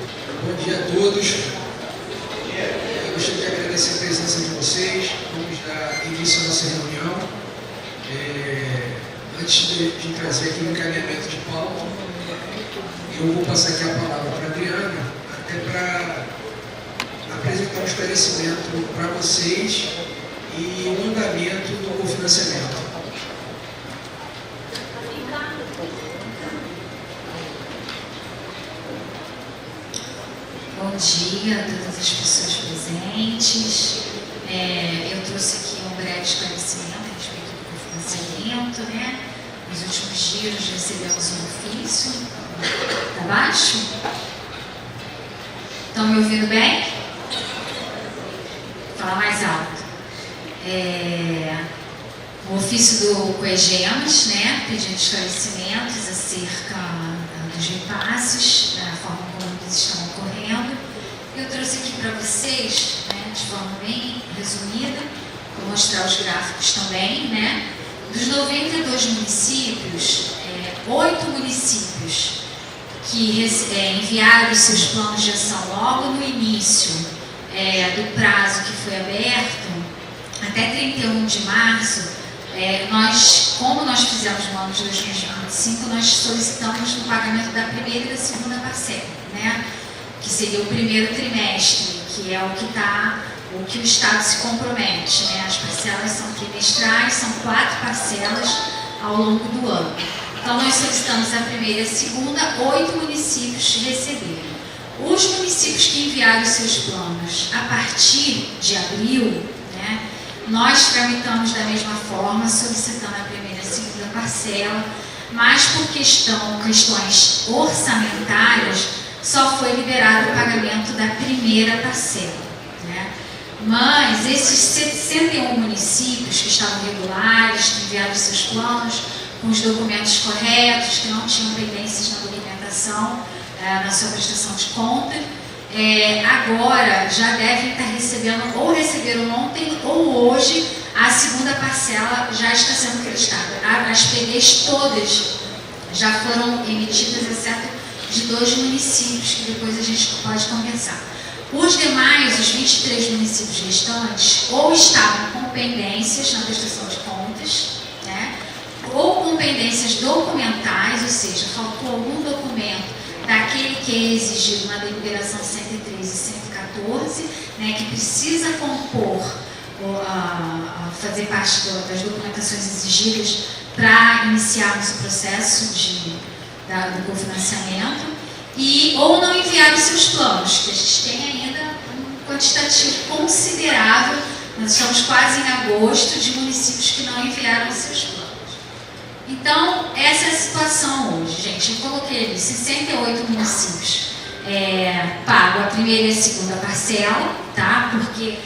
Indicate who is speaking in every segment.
Speaker 1: Bom dia a todos. Eu gostaria de agradecer a presença de vocês. Vamos dar início à nossa reunião. Antes de trazer aqui o encaminhamento de pauta, eu vou passar aqui a palavra para a Adriana, até para apresentar um esclarecimento para vocês e o andamento do cofinanciamento.
Speaker 2: Bom dia a todas as pessoas presentes. Eu trouxe aqui um breve esclarecimento a respeito do cofinanciamento, né? Nos últimos dias recebemos um ofício. Está baixo? Estão me ouvindo bem? Vou falar mais alto. O ofício do Coegemas, né? Pedindo esclarecimentos acerca dos repasses, da forma como eles estão ocorrendo. Eu trouxe aqui para vocês, né, de forma bem resumida, vou mostrar os gráficos também, né? Dos 92 municípios, 8 municípios que enviaram os seus planos de ação logo no início do prazo que foi aberto, até 31 de março, como nós fizemos no ano de 2025, nós solicitamos o pagamento da primeira e da segunda parcela, né? Que seria o primeiro trimestre, que é o que o Estado se compromete, né? As parcelas são trimestrais, são 4 parcelas ao longo do ano. Então, nós solicitamos a primeira e a segunda, 8 municípios receberam. Os municípios que enviaram seus planos a partir de abril, né, nós tramitamos da mesma forma, solicitando a primeira e a segunda parcela, mas por questões orçamentárias, só foi liberado o pagamento da primeira parcela, né? Mas esses 61 municípios que estavam regulares, que enviaram seus planos com os documentos corretos, que não tinham pendências na documentação, na sua prestação de conta, agora já devem estar recebendo, ou receberam ontem ou hoje, a segunda parcela já está sendo creditada. As PDs todas já foram emitidas, exceto de 2 municípios, que depois a gente pode conversar. Os demais, os 23 municípios restantes, ou estavam com pendências na prestação de contas, né, ou com pendências documentais, ou seja, faltou algum documento daquele que é exigido na deliberação 103 e 114, né, que precisa compor, fazer parte das documentações exigidas para iniciarmos o processo do cofinanciamento, ou não enviaram seus planos, que a gente tem ainda um quantitativo considerável, nós estamos quase em agosto, de municípios que não enviaram seus planos. Então, essa é a situação hoje, gente. Eu coloquei ali 68 municípios pagam a primeira e a segunda parcela, tá? Porque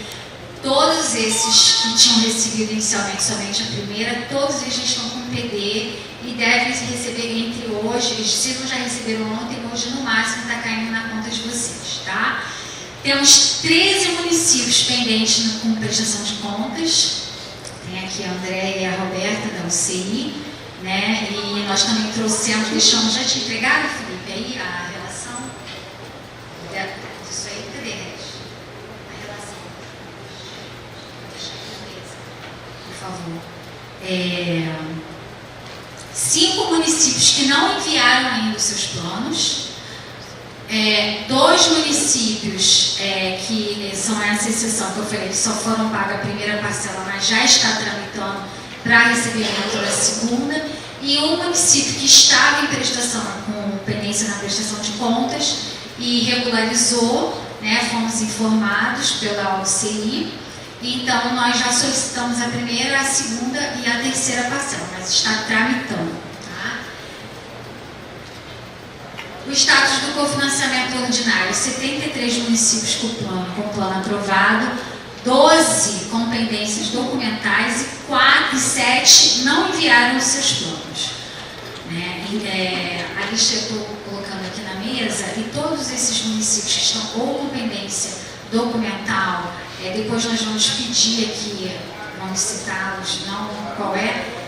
Speaker 2: todos esses que tinham recebido inicialmente somente a primeira, todos eles já estão com PD e devem receber entre hoje, se não já receberam ontem, hoje no máximo está caindo na conta de vocês, tá? Temos 13 municípios pendentes com prestação de contas. Tem aqui a Andréia e a Roberta da UCI, né? E nós também deixamos, já te entregaram, Felipe, aí a relação disso aí, cadê, Regis? A relação. Deixa aqui na mesa, por favor. 5 municípios que não enviaram ainda os seus planos, 2 municípios que são essa exceção que eu falei, que só foram pagas a primeira parcela, mas já está tramitando para recebimento da segunda, e um município que estava em prestação, com pendência na prestação de contas, e regularizou, né, fomos informados pela UCI. Então, nós já solicitamos a primeira, a segunda e a terceira parcela, mas está tramitando. Tá? O status do cofinanciamento ordinário: 73 municípios com plano aprovado, 12 com pendências documentais e 7 não enviaram os seus planos. Né? A lista eu estou colocando aqui na mesa, e todos esses municípios que estão ou com pendência documental, depois nós vamos pedir aqui, vamos citá-los, não qual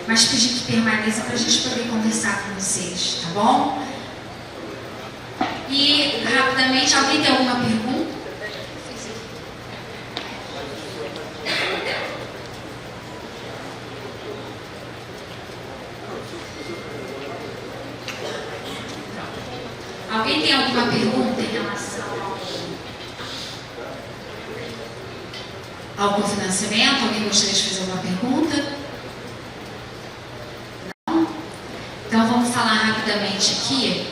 Speaker 2: mas pedir que permaneça para a gente poder conversar com vocês, tá bom? E, rapidamente, alguém tem alguma pergunta? Alguém tem alguma pergunta em relação ao cofinanciamento? Alguém gostaria de fazer alguma pergunta? Não? Então vamos falar rapidamente aqui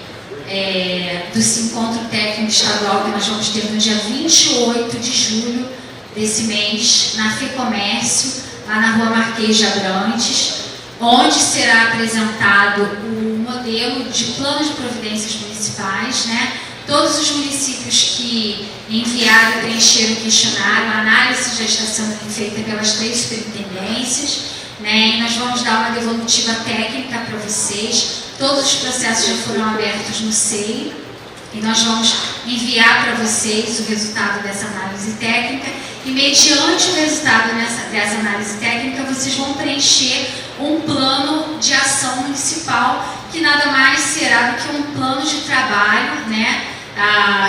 Speaker 2: desse encontro técnico estadual que nós vamos ter no dia 28 de julho desse mês, na FEComércio, lá na Rua Marquês de Abrantes, onde será apresentado o modelo de plano de providências municipais, né? Todos os municípios que enviaram e preencheram o questionário, a análise já está sendo feita pelas 3 superintendências, né? E nós vamos dar uma devolutiva técnica para vocês. Todos os processos já foram abertos no SEI e nós vamos enviar para vocês o resultado dessa análise técnica e, mediante o resultado dessa análise técnica, vocês vão preencher um plano de ação municipal, que nada mais será do que um plano de trabalho, né,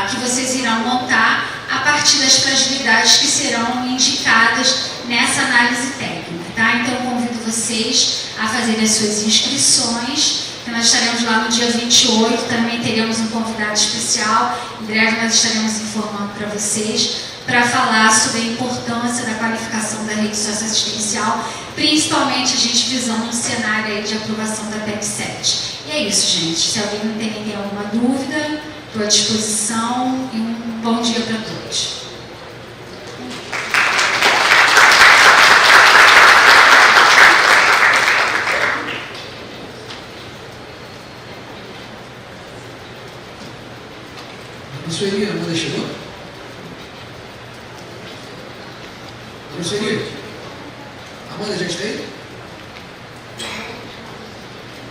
Speaker 2: que vocês irão montar a partir das fragilidades que serão indicadas nessa análise técnica, tá? Então, eu convido vocês a fazerem as suas inscrições, que nós estaremos lá no dia 28, também teremos um convidado especial, em breve nós estaremos informando para vocês, para falar sobre a importância da qualificação da rede socioassistencial, principalmente a gente visando um cenário aí de aprovação da PEC 7. E é isso, gente. Se alguém não tem alguma dúvida, estou à disposição e um bom dia para todos.
Speaker 1: Professor, a Amanda chegou? Professor, Amanda já está aí?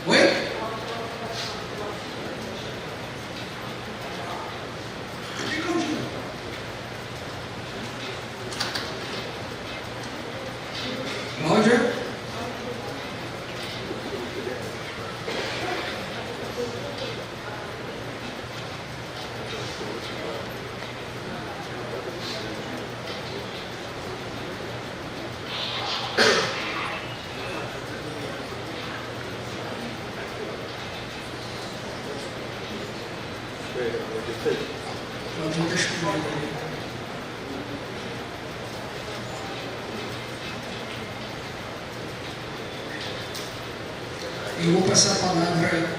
Speaker 1: Oi? Cadê Claudinha? Cláudia? Claudinha está escutando ali. Eu vou passar a palavra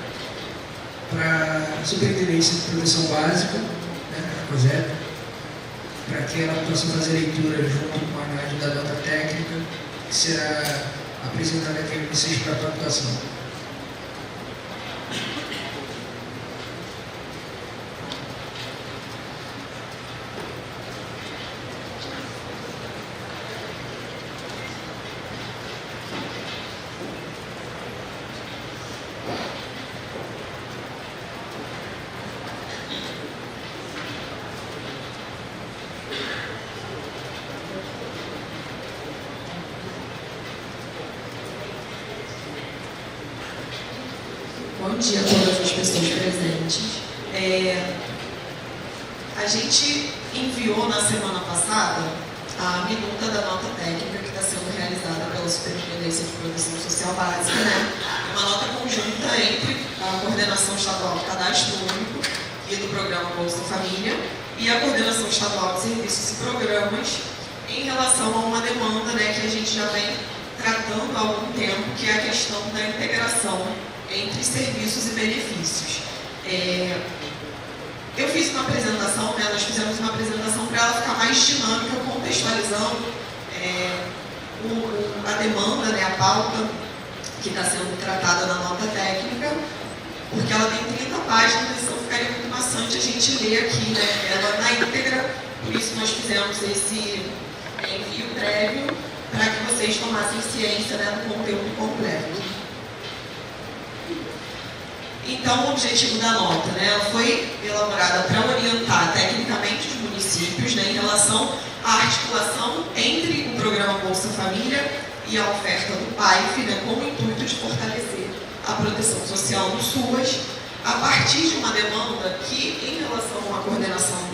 Speaker 1: para a Superintendência de Proteção Básica, né, a COSEP, para que ela possa fazer a leitura junto com a análise da nota técnica, que será apresentada aqui a vocês para a pactuação.
Speaker 3: Bom dia a todas as pessoas presentes. A gente enviou na semana passada a minuta da nota técnica que está sendo realizada pela Superintendência de Proteção Social Básica, né? Uma nota conjunta entre a Coordenação Estadual do Cadastro Único e do Programa Bolsa Família e a Coordenação Estadual de Serviços e Programas em relação a uma demanda, né, que a gente já vem tratando há algum tempo, que é a questão da integração entre serviços e benefícios. Eu fiz uma apresentação, né, nós fizemos uma apresentação para ela ficar mais dinâmica, contextualizando a demanda, né, a pauta que está sendo tratada na nota técnica, porque ela tem 30 páginas, então ficaria muito maçante a gente ler aqui, né, ela na íntegra, por isso nós fizemos esse envio prévio para que vocês tomassem ciência, né, do conteúdo completo. Então, o objetivo da nota, né, ela foi elaborada para orientar tecnicamente os municípios, né, em relação à articulação entre o programa Bolsa Família e a oferta do PAIF, né, com o intuito de fortalecer a proteção social no SUAS, a partir de uma demanda que, em relação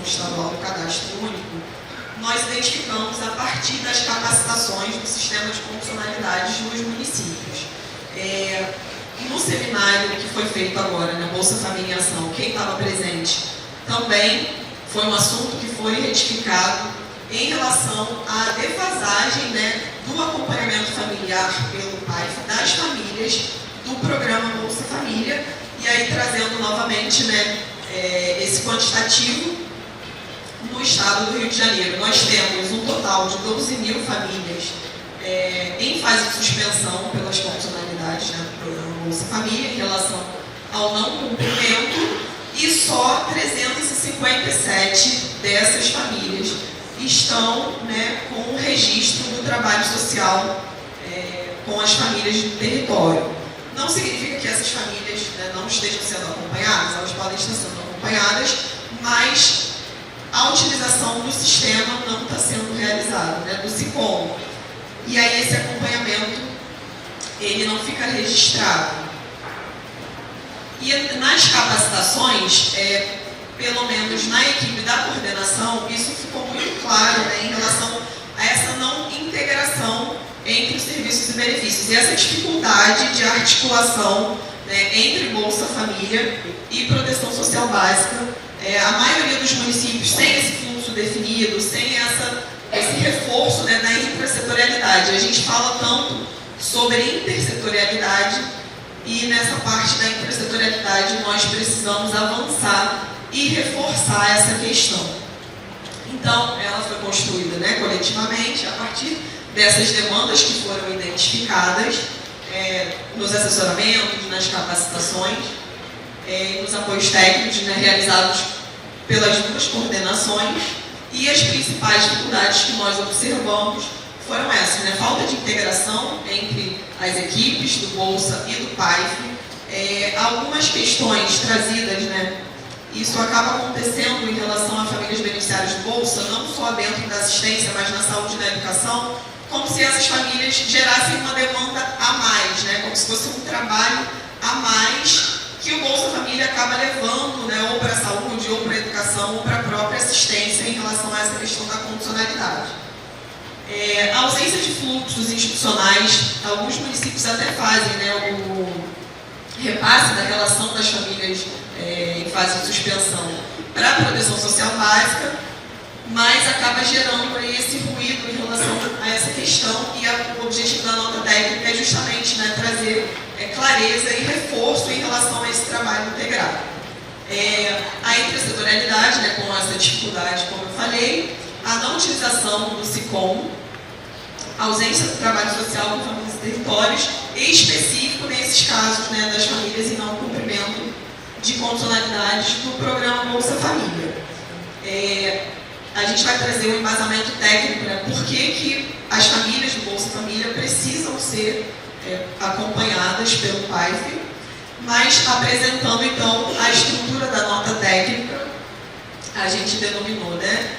Speaker 3: estadual do cadastro único, nós identificamos a partir das capacitações do sistema de condicionalidades nos municípios. No seminário que foi feito agora, na Bolsa Família em Ação, quem estava presente também foi um assunto que foi retificado em relação à defasagem, né, do acompanhamento familiar pelo PAIF das famílias do programa Bolsa Família, e aí trazendo novamente, né, esse quantitativo no estado do Rio de Janeiro. Nós temos um total de 12.000 famílias em fase de suspensão pelas condicionalidades, né, do programa Bolsa Família em relação ao não cumprimento, e só 357 dessas famílias estão, né, com o registro do trabalho social com as famílias do território. Não significa que essas famílias, né, não estejam sendo acompanhadas, elas podem estar sendo acompanhadas, mas a utilização do sistema não está sendo realizada, né, do SICOM. E aí esse acompanhamento, ele não fica registrado. E nas capacitações, pelo menos na equipe da coordenação, isso ficou muito claro, né, em relação a essa não integração entre os serviços e benefícios. E essa dificuldade de articulação, né, entre Bolsa Família e Proteção Social Básica. A maioria dos municípios sem esse fluxo definido, sem esse reforço, né, da intrasetorialidade. A gente fala tanto sobre intersetorialidade e nessa parte da intrasetorialidade nós precisamos avançar e reforçar essa questão. Então, ela foi construída, né, coletivamente a partir dessas demandas que foram identificadas nos assessoramentos, nas capacitações, nos apoios técnicos, né, realizados pelas duas coordenações, e as principais dificuldades que nós observamos foram essas, né? Falta de integração entre as equipes do Bolsa e do PAIF, algumas questões trazidas, né? Isso acaba acontecendo em relação a famílias beneficiárias do Bolsa, não só dentro da assistência, mas na saúde e na educação, como se essas famílias gerassem uma demanda a mais, né? Como se fosse um trabalho a mais que o Bolsa Família acaba levando, né, ou para a saúde, ou para a educação, ou para a própria assistência em relação a essa questão da condicionalidade. A ausência de fluxos institucionais, alguns municípios até fazem, né, o repasse da relação das famílias em fase de suspensão para a proteção social básica, mas acaba gerando aí esse ruído em relação a essa questão, e o objetivo da nota técnica é justamente, né, trazer clareza e reforço em relação a esse trabalho integrado. A intersetorialidade, né, com essa dificuldade, como eu falei, a não utilização do SICOM, a ausência do trabalho social com famílias e territórios, em específico nesses casos, né, das famílias em não cumprimento de condicionalidades do programa Bolsa Família. A gente vai trazer um embasamento técnico, né, por que as famílias do Bolsa Família precisam ser acompanhadas pelo PAIF, mas apresentando então a estrutura da nota técnica. A gente denominou, né,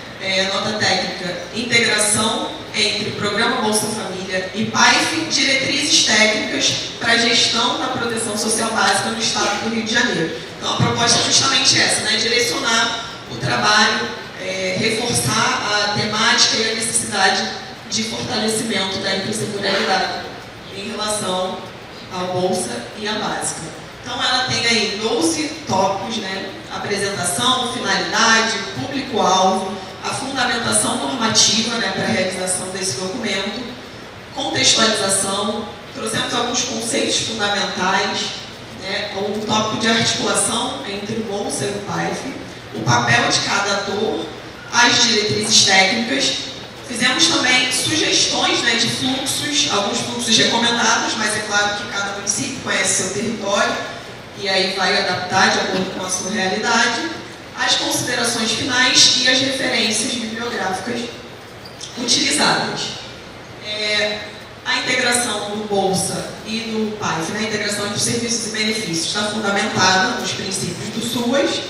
Speaker 3: nota técnica, integração entre o Programa Bolsa Família e PAIF, diretrizes técnicas para a gestão da proteção social básica no estado do Rio de Janeiro. Então a proposta é justamente essa, né, direcionar o trabalho, reforçar a temática e a necessidade de fortalecimento da intersetorialidade em relação à Bolsa e à Básica. Então ela tem aí 12 tópicos, né? Apresentação, finalidade, público-alvo, a fundamentação normativa, né, para a realização desse documento, contextualização, trouxemos alguns conceitos fundamentais, né, um tópico de articulação entre o Bolsa e o PAIF, o papel de cada ator, as diretrizes técnicas. Fizemos também sugestões, né, de fluxos, alguns fluxos recomendados, mas é claro que cada município conhece seu território e aí vai adaptar de acordo com a sua realidade, as considerações finais e as referências bibliográficas utilizadas. A integração do Bolsa e do PAIF, né, a integração entre os serviços e benefícios, está fundamentada nos princípios do SUAS.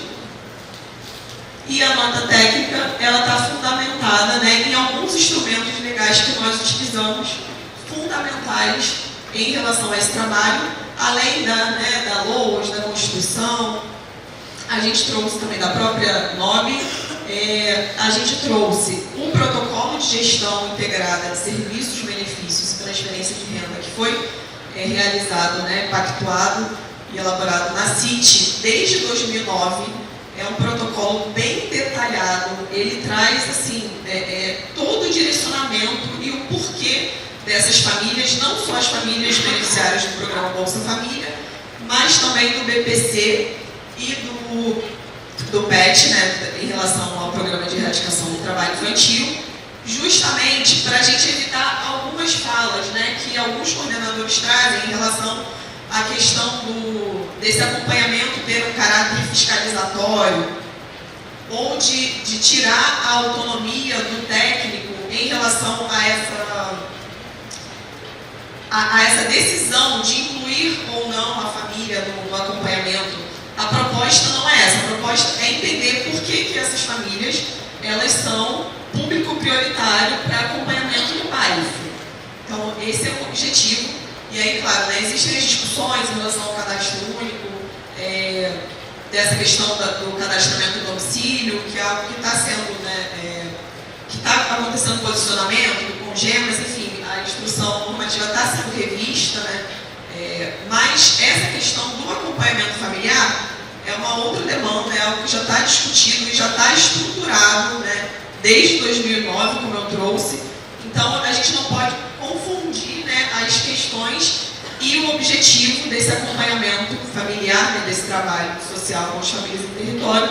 Speaker 3: E a nota técnica, ela está fundamentada, né, em alguns instrumentos legais que nós utilizamos, fundamentais em relação a esse trabalho, além da LOAS, da Constituição. A gente trouxe também da própria NOB, a gente trouxe um protocolo de gestão integrada de serviços, benefícios e transferência de renda que foi realizado, né, pactuado e elaborado na CIT desde 2009. É um protocolo bem detalhado, ele traz assim, todo o direcionamento e o porquê dessas famílias, não só as famílias beneficiárias do programa Bolsa Família, mas também do BPC e do PET, né, em relação ao programa de erradicação do trabalho infantil, justamente para a gente evitar algumas falas, né, que alguns coordenadores trazem em relação à questão desse acompanhamento ter um caráter fiscalizatório ou de tirar a autonomia do técnico em relação a essa decisão de incluir ou não a família no acompanhamento. A proposta não é essa, a proposta é entender por que essas famílias elas são público prioritário para acompanhamento do PAIF. Então, esse é o objetivo. E aí, claro, né, existem as discussões em relação ao cadastro único, dessa questão do cadastramento do domicílio, que é algo que está sendo, né, que está acontecendo posicionamento do CONGEMAS, enfim, a instrução normativa está sendo revista, né, mas essa questão do acompanhamento familiar é uma outra demanda, é algo que já está discutido e já está estruturado, né, desde 2009, como eu trouxe. Então, a gente não pode confundir, né, as questões e o objetivo desse acompanhamento familiar, né, desse trabalho social com as famílias em território,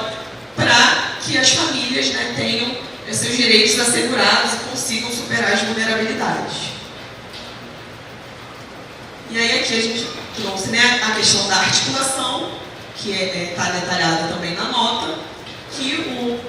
Speaker 3: para que as famílias, né, tenham seus direitos assegurados e consigam superar as vulnerabilidades. E aí aqui a gente trouxe, né, a questão da articulação, que está detalhada também na nota, que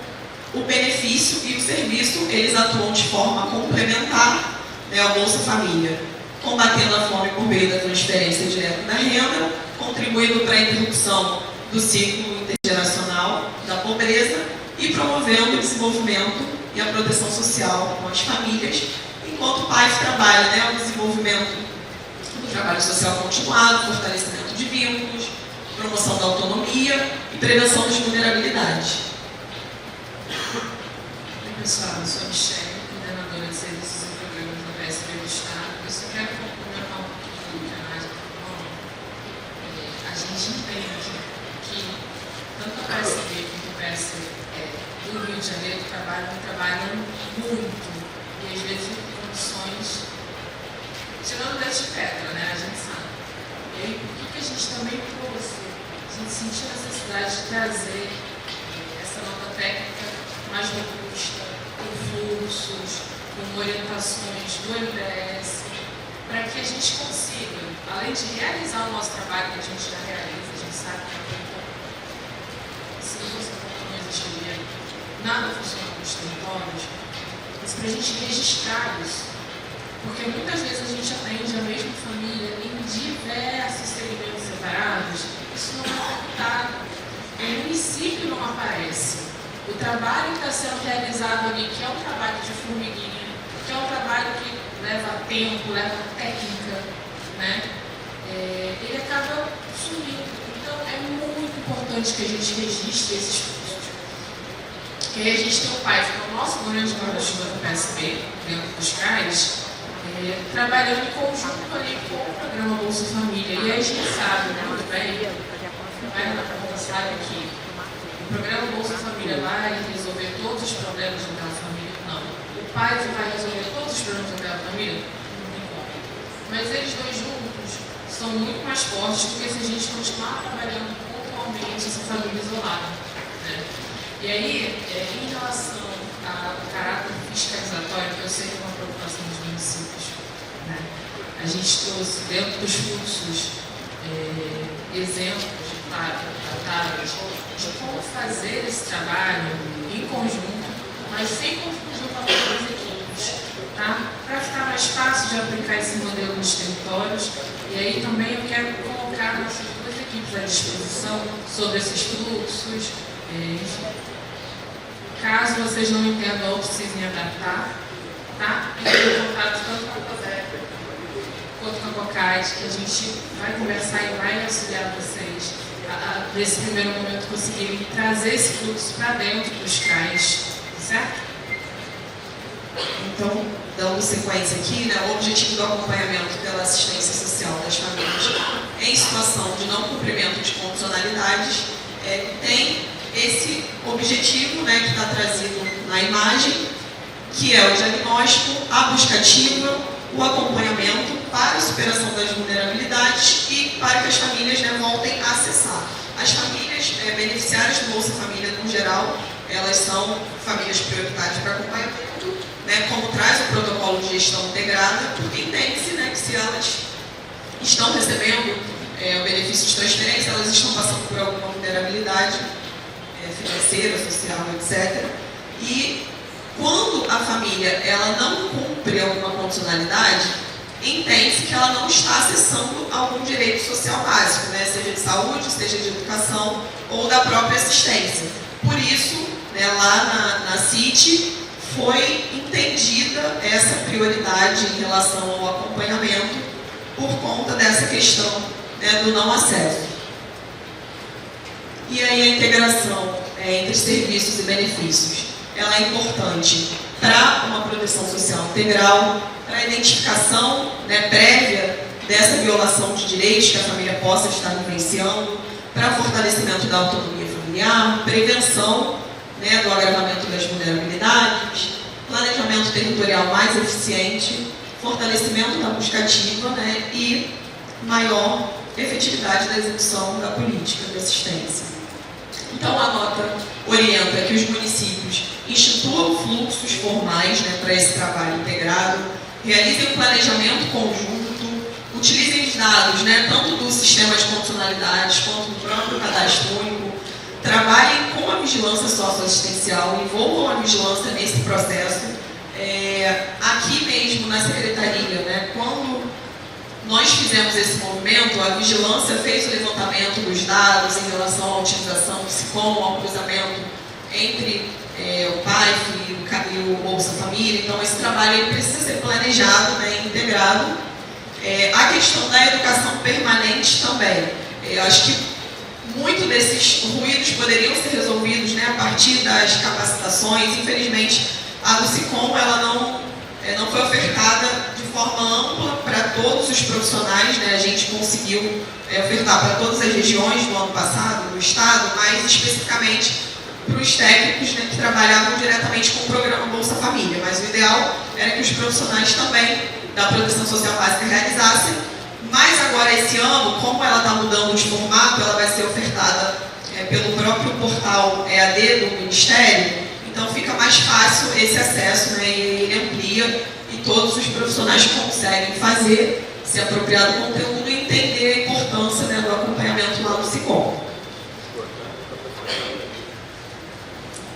Speaker 3: o benefício e o serviço, eles atuam de forma complementar, né, ao Bolsa Família, combatendo a fome por meio da transferência direta da renda, contribuindo para a interrupção do ciclo intergeracional da pobreza e promovendo o desenvolvimento e a proteção social com as famílias, enquanto o PAIF trabalha, né, o desenvolvimento do trabalho social continuado, fortalecimento de vínculos, promoção da autonomia e prevenção das vulnerabilidades.
Speaker 4: Pessoal, eu sou a Michelle, coordenadora de serviços e programas da PSB do Estado. Eu só quero complementar um pouquinho do que a Nádia falou. A gente entende que tanto a PSB quanto o PSB do Rio de Janeiro trabalham muito e às vezes em condições tirando leite de pedra, né? A gente sabe. E aí, por que a gente também trouxe? A gente sentiu a necessidade de trazer essa nota técnica mais robusta, com fluxos, com orientações do MDS, para que a gente consiga, além de realizar o nosso trabalho que a gente já realiza, a gente sabe que se não fosse não existiria, nada funciona nos territórios, mas para a gente registrar isso. Porque muitas vezes a gente atende a mesma família em diversos segmentos separados, isso não é captado. O município não aparece. O trabalho que está sendo realizado ali, que é um trabalho de formiguinha, que é um trabalho que leva tempo, leva técnica, né? Ele acaba sumindo. Então, é muito importante que a gente registre esses fluxos. E aí a gente tem o PAIF, que é o nosso grande guarda-chuva do PSB, dentro dos CAIs, trabalhando em conjunto ali com o programa Bolsa Família. E aí a gente sabe, né, muito bem, vai na conta, sabe que o programa Bolsa Família vai resolver todos os problemas daquela família? Não. O pai vai resolver todos os problemas daquela família? Não tem como. Mas eles dois juntos são muito mais fortes do que se a gente continuar trabalhando pontualmente essa família isolada, né? E aí, em relação ao caráter fiscalizatório, que eu sei que é uma preocupação dos municípios, né? A gente trouxe dentro dos fluxos exemplos de tratados de como fazer esse trabalho em conjunto, mas sem confundir o papel das equipes, tá? Para ficar mais fácil de aplicar esse modelo nos territórios. E aí também eu quero colocar nossas duas equipes à disposição sobre esses fluxos. Caso vocês não entendam ou precisem adaptar, tá? Entre em contato tanto com a COSEP quanto com a COCAD, que a gente vai conversar e vai auxiliar vocês nesse primeiro momento, conseguirem trazer esse fluxo para dentro dos CRAs, certo?
Speaker 3: Então, dando sequência aqui, né, o objetivo do acompanhamento pela assistência social das famílias em situação de não cumprimento de condicionalidades tem esse objetivo, né, que está trazido na imagem, que é o diagnóstico, a busca ativa, o acompanhamento para a superação das vulnerabilidades e para que as famílias, né, voltem a acessar. As famílias beneficiárias do Bolsa Família, no geral, elas são famílias prioritárias para acompanhamento, né, como traz o protocolo de gestão integrada, porque entende-se, né, que se elas estão recebendo o benefício de transferência, elas estão passando por alguma vulnerabilidade financeira, social, etc. E quando a família ela não cumpre alguma condicionalidade, entende-se que ela não está acessando algum direito social básico, né, seja de saúde, seja de educação ou da própria assistência. Por isso, né, lá na CIT, foi entendida essa prioridade em relação ao acompanhamento por conta dessa questão, né, do não acesso. E aí a integração entre serviços e benefícios, ela é importante para uma proteção social integral, para a identificação, né, prévia dessa violação de direitos que a família possa estar vivenciando, para fortalecimento da autonomia familiar, prevenção, né, do agravamento das vulnerabilidades, planejamento territorial mais eficiente, fortalecimento da busca ativa, né, e maior efetividade da execução da política de assistência. Então, a nota orienta que os municípios instituam fluxos formais, né, para esse trabalho integrado, realizem um planejamento conjunto, utilizem os dados, né, tanto do sistema de condicionalidades quanto do próprio cadastro único, trabalhem com a vigilância socioassistencial, envolvam a vigilância nesse processo. Aqui mesmo na secretaria, né, quando nós fizemos esse movimento, a vigilância fez o levantamento dos dados em relação à utilização do SICOM, ao cruzamento entre o PAIF e o Bolsa Família. Então, esse trabalho ele precisa ser planejado, né, integrado. A questão da educação permanente também. Eu acho que muito desses ruídos poderiam ser resolvidos, né, a partir das capacitações. Infelizmente, a do SICOM ela não foi ofertada de forma ampla para todos os profissionais, né? A gente conseguiu ofertar para todas as regiões do ano passado, do estado, mas especificamente para os técnicos, né, que trabalhavam diretamente com o programa Bolsa Família. Mas o ideal era que os profissionais também da proteção social básica realizassem. Mas agora, esse ano, como ela está mudando de formato, ela vai ser ofertada pelo próprio portal EAD do Ministério, então fica mais fácil esse acesso, né, e ele amplia e todos os profissionais conseguem fazer, se apropriar do conteúdo e entender a importância, né, do acompanhamento lá no SICOM.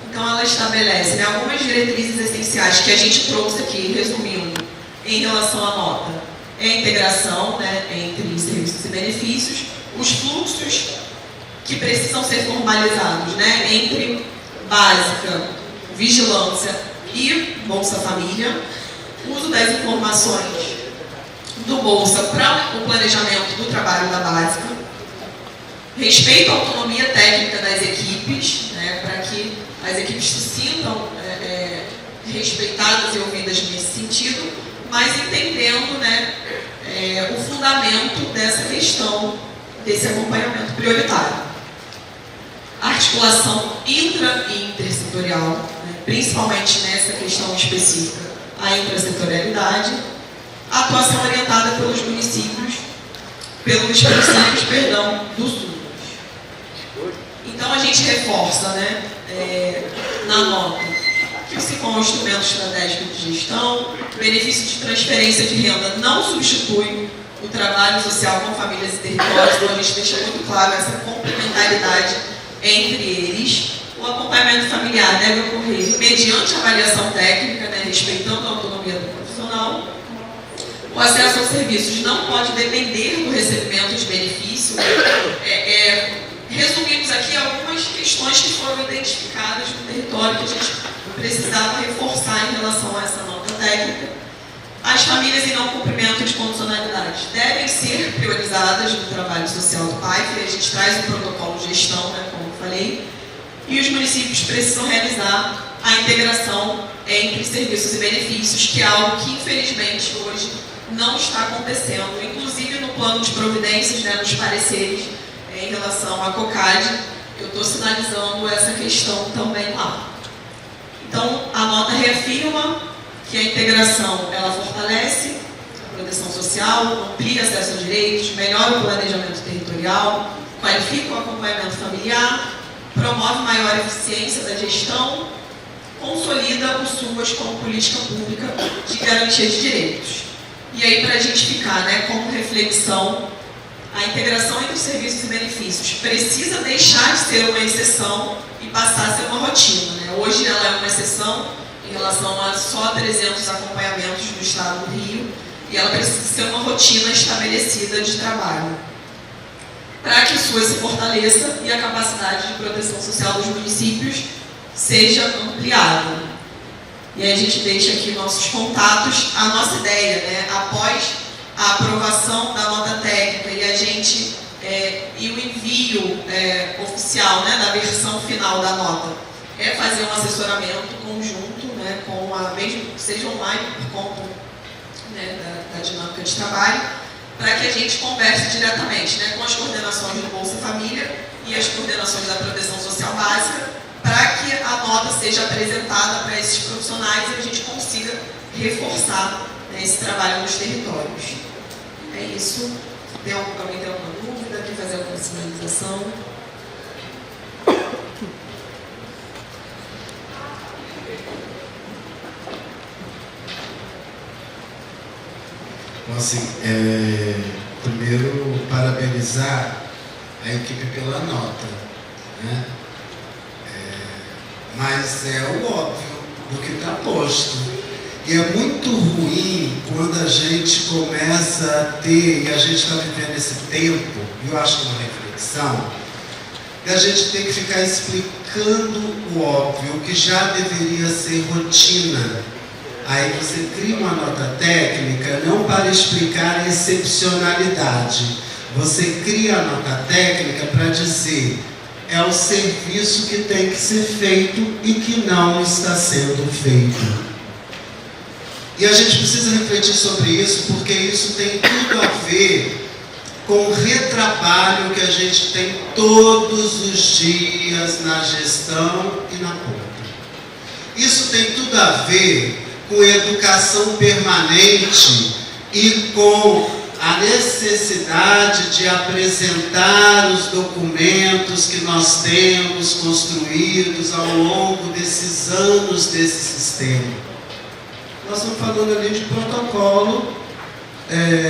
Speaker 3: Então ela estabelece, né, algumas diretrizes essenciais que a gente trouxe aqui, resumindo, em relação à nota. A integração, né, entre serviços e benefícios, os fluxos que precisam ser formalizados, né, entre básica, vigilância e Bolsa Família, uso das informações do Bolsa para o planejamento do trabalho da básica, respeito à autonomia técnica das equipes, né, para que as equipes se sintam respeitadas e ouvidas nesse sentido, mas entendendo, né, o fundamento dessa questão, desse acompanhamento prioritário. Articulação intra e intersetorial, né, principalmente nessa questão específica, a intrasetorialidade, atuação orientada pelos princípios, do SUS. Então a gente reforça, né, na nota, que o SICOM é um instrumento estratégico de gestão, o benefício de transferência de renda não substitui o trabalho social com famílias e territórios, então a gente deixa muito claro essa complementaridade entre eles. O acompanhamento familiar deve ocorrer mediante avaliação técnica, né, respeitando a autonomia do profissional. O acesso aos serviços não pode depender do recebimento de benefício. Resumimos aqui algumas questões que foram identificadas no território que a gente precisava reforçar em relação a essa nota técnica. As famílias em não cumprimento de condicionalidades devem ser priorizadas no trabalho social do PAIF, e a gente traz um protocolo de gestão, né, como eu falei, e os municípios precisam realizar a integração entre serviços e benefícios, que é algo que, infelizmente, hoje não está acontecendo, inclusive no plano de providências, né, nos pareceres em relação à COCAD, eu estou sinalizando essa questão também lá. Então, a nota reafirma que a integração, ela fortalece a proteção social, amplia acesso a direitos, melhora o planejamento territorial, qualifica o acompanhamento familiar, promove maior eficiência da gestão, consolida o SUAS como política pública de garantia de direitos. E aí, para a gente ficar, né, como reflexão, a integração entre serviços e benefícios precisa deixar de ser uma exceção e passar a ser uma rotina, né? Hoje ela é uma exceção em relação a só 300 acompanhamentos do Estado do Rio, e ela precisa ser uma rotina estabelecida de trabalho, para que o SUAS se fortaleça e a capacidade de proteção social dos municípios seja ampliada. E aí a gente deixa aqui nossos contatos, a nossa ideia, né, após a aprovação da nota técnica e a gente e o envio oficial, né, da versão final da nota, é fazer um assessoramento conjunto, né, com a mesmo que seja online por conta, né, da dinâmica de trabalho, para que a gente converse diretamente, né, com as coordenações do Bolsa Família e as coordenações da Proteção Social Básica, para que a nota seja apresentada para esses profissionais e a gente consiga reforçar, né, esse trabalho nos territórios. É isso. Alguém tem alguma dúvida? Quer fazer alguma sinalização?
Speaker 5: Então, assim, primeiro, parabenizar a equipe pela nota, né? Mas é o óbvio do que está posto. E é muito ruim quando a gente começa a ter, e a gente está vivendo esse tempo, e eu acho que é uma reflexão, que a gente tem que ficar explicando o óbvio, o que já deveria ser rotina. Aí você cria uma nota técnica não para explicar a excepcionalidade. Você cria a nota técnica para dizer é o serviço que tem que ser feito e que não está sendo feito. E a gente precisa refletir sobre isso, porque isso tem tudo a ver com o retrabalho que a gente tem todos os dias na gestão e na ponta. Isso tem tudo a ver com educação permanente e com a necessidade de apresentar os documentos que nós temos construídos ao longo desses anos desse sistema. Nós estamos falando ali de protocolo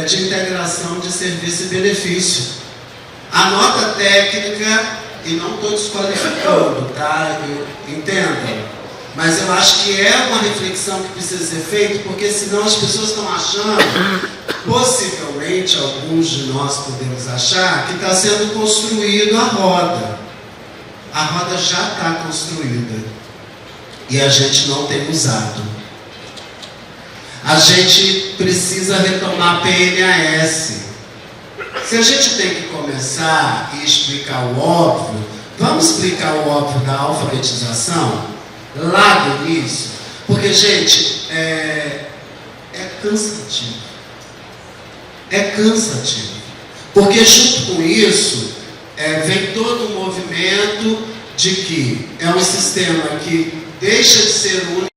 Speaker 5: de integração de serviço e benefício. A nota técnica, e não estou desqualificando, tá? Entendam. Mas eu acho que é uma reflexão que precisa ser feita, porque senão as pessoas estão achando, possivelmente alguns de nós podemos achar, que está sendo construído a roda. A roda já está construída. E a gente não tem usado. A gente precisa retomar a PNAS. Se a gente tem que começar e explicar o óbvio, vamos explicar o óbvio da alfabetização lá do início, porque, gente, é cansativo. É cansativo. Porque junto com isso, vem todo um movimento de que é um sistema que deixa de ser único,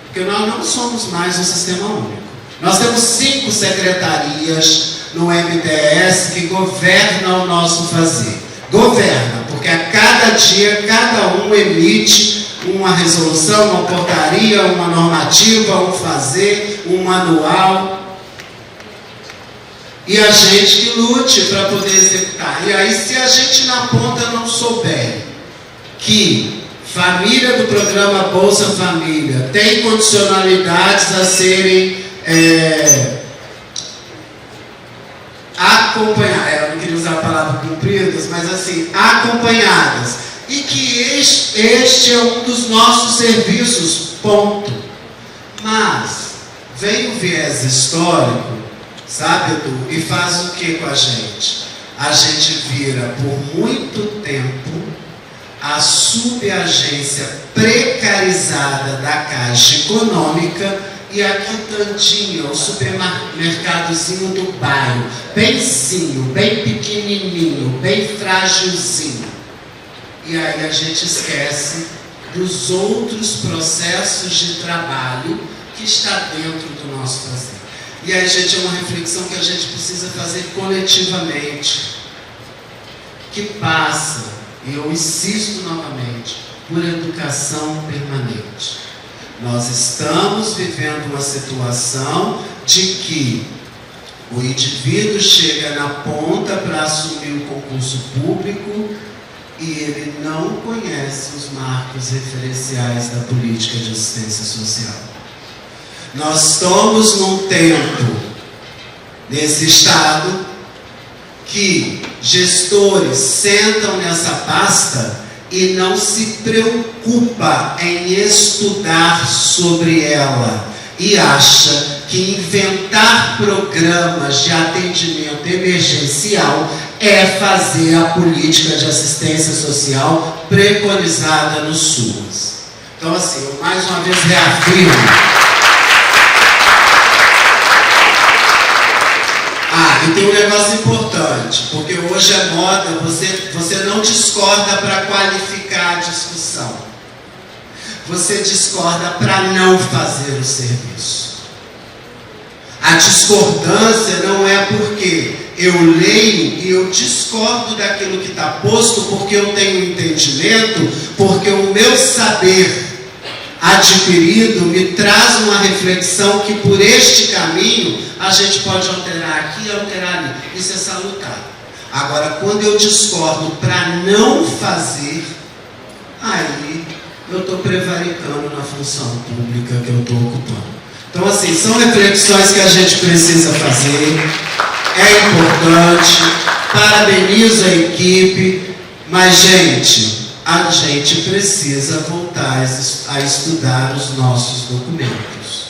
Speaker 5: porque nós não somos mais um sistema único. Nós temos 5 secretarias no MDS que governam o nosso fazer. Governa, porque a cada dia, cada um emite uma resolução, uma portaria, uma normativa, um fazer, um manual. E a gente que lute para poder executar. E aí, se a gente na ponta não souber que família do programa Bolsa Família tem condicionalidades a serem acompanhadas, eu não queria usar a palavra cumpridas, mas assim, acompanhadas, e que este é um dos nossos serviços, ponto. Mas vem o viés histórico, sabe, Edu, e faz o que com a gente? A gente vira por muito tempo a subagência precarizada da Caixa Econômica e a quitandinha, o supermercadozinho do bairro, benzinho, bem pequenininho, bem frágilzinho. E aí a gente esquece dos outros processos de trabalho que está dentro do nosso fazer. E aí, gente, é uma reflexão que a gente precisa fazer coletivamente, que passa, e eu insisto novamente, por educação permanente. Nós estamos vivendo uma situação de que o indivíduo chega na ponta para assumir o concurso público e ele não conhece os marcos referenciais da política de assistência social. Nós estamos num tempo, nesse estado, que gestores sentam nessa pasta e não se preocupa em estudar sobre ela e acha que inventar programas de atendimento emergencial é fazer a política de assistência social preconizada no SUS. Então, assim, eu mais uma vez reafirmo. E tem um negócio importante, porque hoje é moda, você não discorda para qualificar a discussão. Você discorda para não fazer o serviço. A discordância não é porque eu leio e eu discordo daquilo que está posto, porque eu tenho entendimento, porque o meu saber adquirido me traz uma reflexão que por este caminho a gente pode alterar aqui e alterar ali. Isso é salutar. Agora, quando eu discordo para não fazer, aí eu estou prevaricando na função pública que eu estou ocupando. Então, assim, são reflexões que a gente precisa fazer. É importante. Parabenizo a equipe. Mas, a gente precisa voltar a estudar os nossos documentos.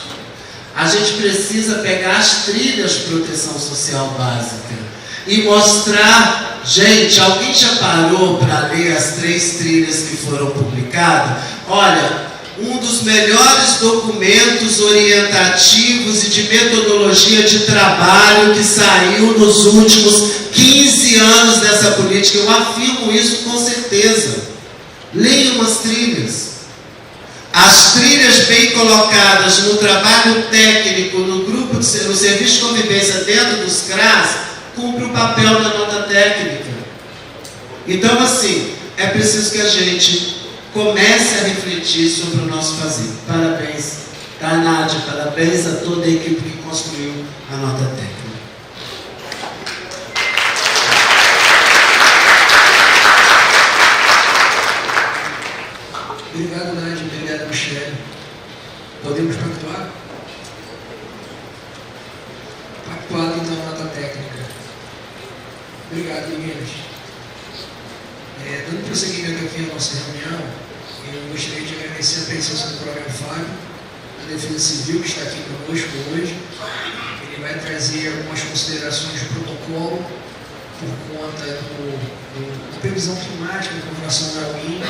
Speaker 5: A gente precisa pegar as trilhas de proteção social básica e mostrar, gente, alguém já parou para ler as 3 trilhas que foram publicadas? Olha, um dos melhores documentos orientativos e de metodologia de trabalho que saiu nos últimos 15 anos dessa política. Eu afirmo isso com certeza. Leiam as trilhas. As trilhas bem colocadas no trabalho técnico, no grupo, no serviço de convivência dentro dos CRAS, cumpre o papel da nota técnica. Então, assim, é preciso que a gente comece a refletir sobre o nosso fazer. Parabéns, tá, Nádia? Parabéns a toda a equipe que construiu a nota técnica.
Speaker 1: Obrigado, Nádia. Obrigado, Michele. Podemos pactuar? Pactuado, então, nota técnica. Obrigado, meninas. Dando prosseguimento aqui à nossa reunião, eu gostaria de agradecer a presença do coronel Fábio, da Defesa Civil, que está aqui conosco hoje. Ele vai trazer algumas considerações de protocolo por conta da previsão climática da Convenção da UIN.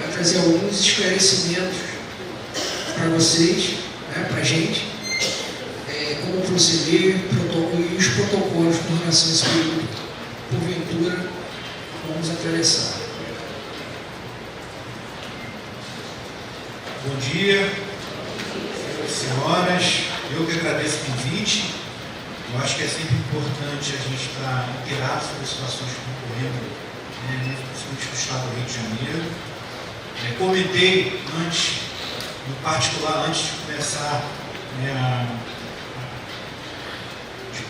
Speaker 1: Vai trazer alguns esclarecimentos para vocês, né, para a gente, como proceder e os protocolos com relação a esse período, porventura, vamos atravessar.
Speaker 6: Bom dia, senhoras. Eu que agradeço o convite. Eu acho que é sempre importante a gente estar inteirado sobre as situações que estão ocorrendo, principalmente no estado do Rio de Janeiro. Comentei antes, no particular, antes de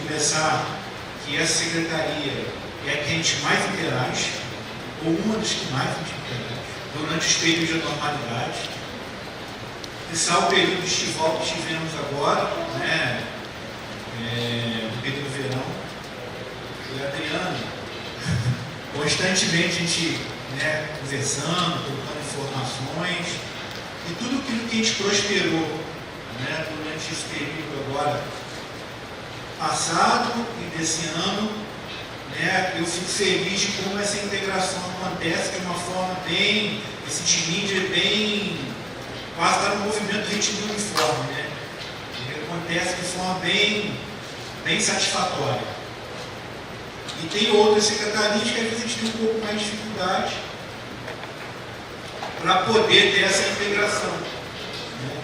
Speaker 6: começar, que essa secretaria é a que a gente mais interage, ou uma das que mais a gente interage, durante os períodos de normalidade. Esse é o período estival que tivemos agora, no período do verão. E a Adriana, constantemente a gente conversando, trocando informações, e tudo aquilo que a gente prosperou né, durante esse período agora passado e desse ano, né, eu fico feliz de como essa integração acontece de uma forma bem, esse timinho bem, quase está no movimento de ritmo uniforme, né? Ele acontece de forma bem satisfatória. E tem outras secretarias que às vezes a gente tem um pouco mais de dificuldade para poder ter essa integração. Né?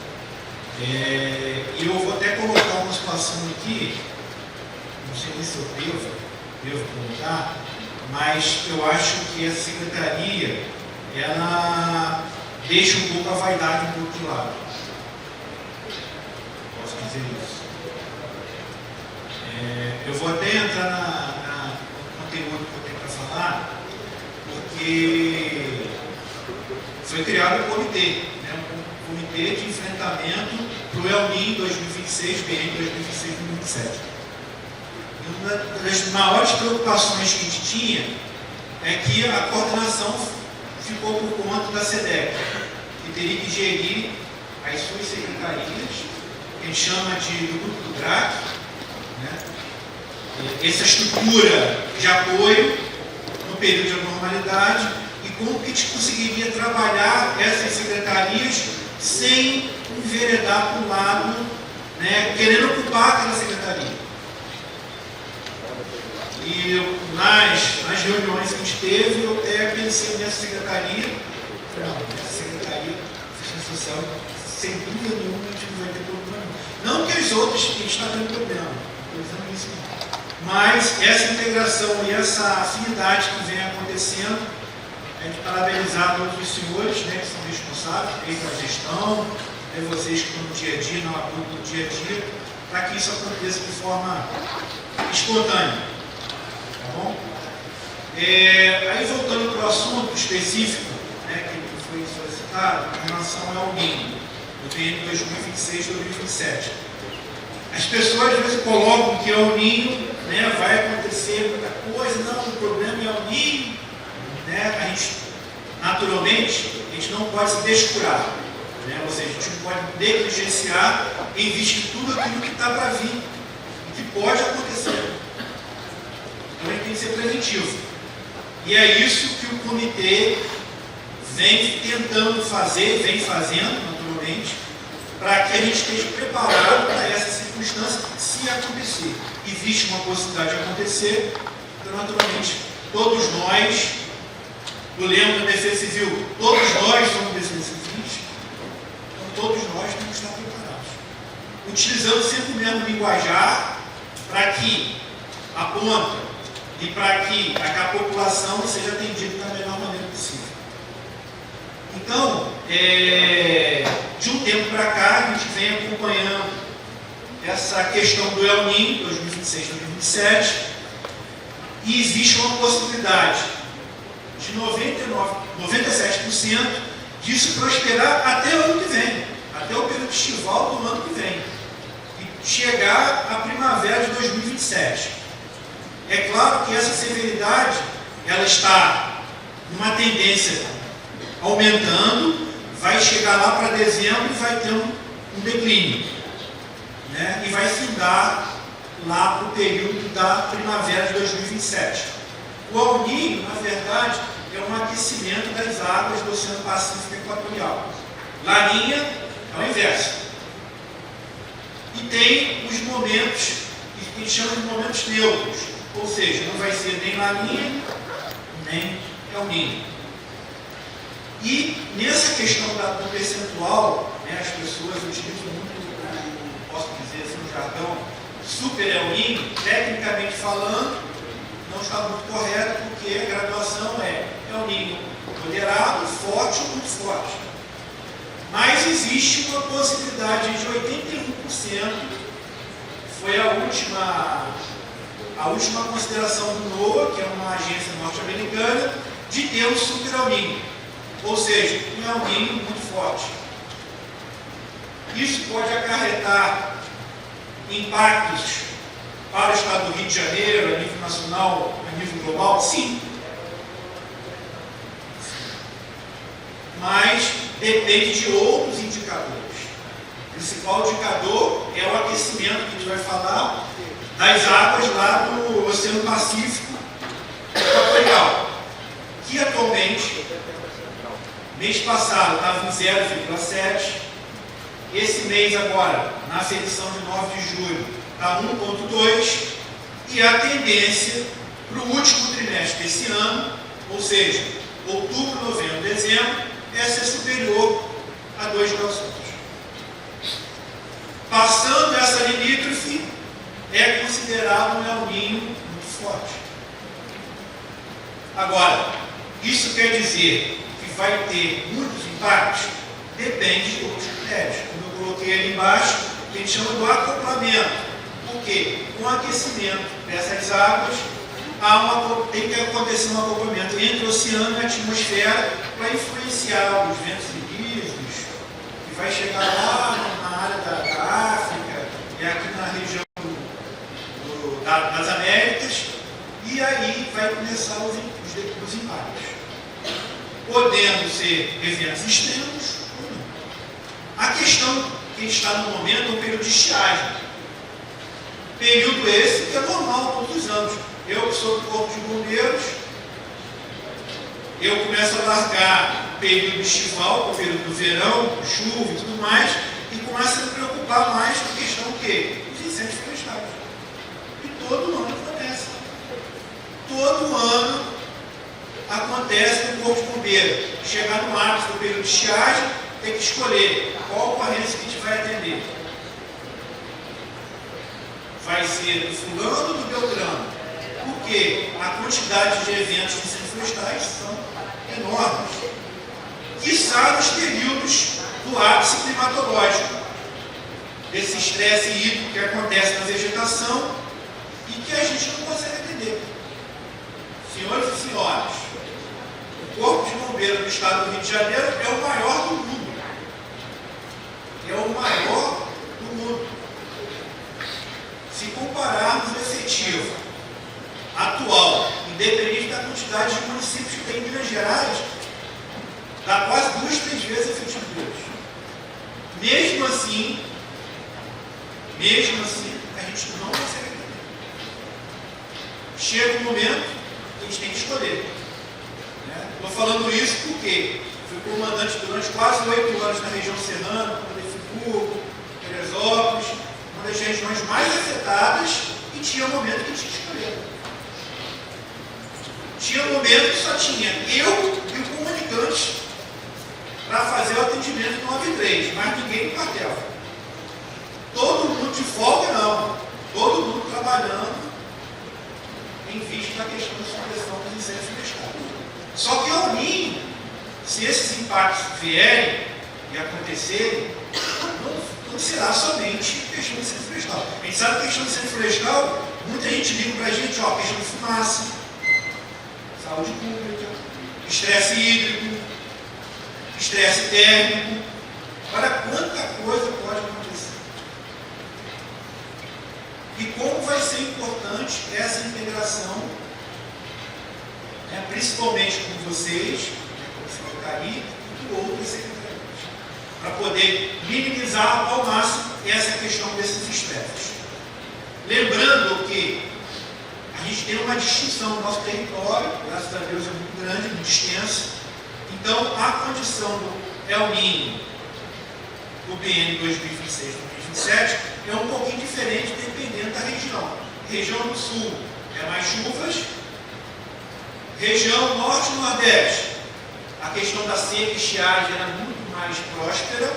Speaker 6: E eu vou até colocar uma situação aqui, não sei nem se eu devo colocar, mas eu acho que essa secretaria, ela deixa um pouco a vaidade um pouco de lado. Posso dizer isso? Eu vou até entrar no conteúdo que eu tenho para falar, porque foi criado um comitê, né, um comitê de enfrentamento para o El Niño 2026, BN 2026-2027. Uma das maiores preocupações que a gente tinha é que a coordenação ficou por conta da SEDEC, que teria que gerir as suas secretarias, que a gente chama de grupo do GRAC, né? Essa estrutura de apoio no período de anormalidade e como que a gente conseguiria trabalhar essas secretarias sem enveredar para o lado, né, querendo ocupar aquela secretaria. E nas reuniões que a gente teve, eu até pensei nessa secretaria, essa secretaria de assistência social, sem dúvida nenhuma, a gente não vai ter problema. Não que as outras a gente está tendo problema, estou dizendo isso não. Mas essa integração e essa afinidade que vem acontecendo, a gente parabenizar todos os senhores, né, que são responsáveis pela gestão, vocês que estão no dia a dia, no apoio do dia a dia, para que isso aconteça de forma espontânea. Tá bom? Aí voltando para o assunto específico, né, que foi solicitado, em relação ao Ninho, do PN 2026-2027. As pessoas às vezes colocam que o Ninho, né, vai acontecer muita coisa, não, o problema é o Ninho, né, a gente, naturalmente, a gente não pode se descurar, né, ou seja, a gente não pode negligenciar em vista de tudo aquilo que está para vir, e que pode acontecer. Então a gente tem que ser preventivo. E é isso que o comitê vem tentando fazer, vem fazendo, naturalmente, para que a gente esteja preparado para essa circunstância, se acontecer. E existe uma possibilidade de acontecer, então, naturalmente, todos nós, do lema da Defesa Civil, todos nós somos defesa civis, então todos nós temos que estar preparados. Utilizando sempre o mesmo linguajar, para que a ponta e para que a população seja atendida da melhor maneira possível. Então, de um tempo para cá, a gente vem acompanhando essa questão do El Niño 2026-2027 e existe uma possibilidade de 97% disso prosperar até o ano que vem, até o período estival do ano que vem, e chegar à primavera de 2027. É claro que essa severidade ela está numa tendência aumentando, vai chegar lá para dezembro e vai ter um declínio, né? E vai findar lá para o período da primavera de 2027. O El Niño, na verdade, é um aquecimento das águas do Oceano Pacífico Equatorial. Laninha é o inverso. E tem os momentos que a gente chama de momentos neutros, ou seja, não vai ser nem Laninha, nem El Niño. E nessa questão do percentual, né, as pessoas utilizam muito, posso dizer assim, no jargão, super El Niño, tecnicamente falando, não está muito correto, porque a graduação é El Niño moderado, forte ou muito forte. Mas existe uma possibilidade de 81%, foi a última consideração do NOAA, que é uma agência norte-americana, de ter um super El Niño, ou seja, um El Niño muito forte. Isso pode acarretar impactos para o estado do Rio de Janeiro, a nível nacional, a nível global? Sim. Mas depende de outros indicadores. Por isso principal indicador é o aquecimento, que a gente vai falar, das águas lá do Oceano Pacífico Equatorial, que atualmente, mês passado, estava em 0,7, esse mês agora, na edição de 9 de julho, está 1,2, e a tendência para o último trimestre desse ano, ou seja, outubro, novembro, dezembro, é ser superior a 2 graus Celsius. Passando essa limítrofe, é considerado um El Niño muito forte. Agora, isso quer dizer que vai ter muitos impactos? Depende de outros critérios. Como eu coloquei ali embaixo, a gente chama do acoplamento. Por quê? Com o aquecimento dessas águas, tem que acontecer um acoplamento entre o oceano e a atmosfera para influenciar os ventos lisos, que vai chegar lá na área da África e aqui na região das Américas, e aí vai começar os impactos. Podendo ser eventos extremos ou não. A questão que está no momento é o período de estiagem. Período esse que é normal todos os anos. Eu que sou do Corpo de Bombeiros, eu começo a largar o período estival, o período do verão, chuva e tudo mais, e começo a me preocupar mais com a questão do quê? Os incêndios florestais. E todo ano acontece. Todo ano acontece no Corpo de Bombeiros. Chegar no ápice do período de estiagem, tem que escolher qual ocorrência que a gente vai atender. Vai ser do fulano ou do Beltrano? Porque a quantidade de eventos de incêndios florestais são enormes. Quiçá nos períodos do ápice climatológico, desse estresse hídrico que acontece na vegetação e que a gente não consegue atender. Senhores e senhoras, o Corpo de Bombeiros do Estado do Rio de Janeiro é o maior do mundo. É o maior do mundo. Se compararmos o efetivo atual, independente da quantidade de municípios que tem em Minas Gerais, dá quase 2, 3 vezes o efetivo deles. Mesmo assim, a gente não consegue atender. Chega um momento que a gente tem que escolher. Estou falando isso porque fui comandante durante quase 8 anos na região serrana, Friburgo, Teresópolis, uma das regiões mais afetadas, e tinha um momento que a gente tinha que escolher. Tinha um momento que só tinha eu e o comunicante para fazer o atendimento do 93, mas ninguém no quartel. Todo mundo de folga não, todo mundo trabalhando em vista da questão da supressão dos incêndios florestais. Só que ao ninho, se esses impactos vierem e acontecerem, não será somente questão de incêndio florestal. A gente sabe que a questão de incêndio florestal, muita gente liga para a gente, questão de fumaça, saúde pública, estresse hídrico, estresse térmico. Olha quanta coisa pode acontecer. E como vai ser importante essa integração, principalmente com vocês, como você vai ficar aí, e com outras secretarias, para poder minimizar ao máximo essa questão desses estresses. Lembrando que a gente tem uma distinção no nosso território, graças a Deus é muito grande, muito extensa. Então, a condição do El Niño, do BN 2026-2027, é um pouquinho diferente dependendo da região. Região do Sul é mais chuvas, região Norte e Nordeste, a questão da seca e estiagem era muito mais próspera,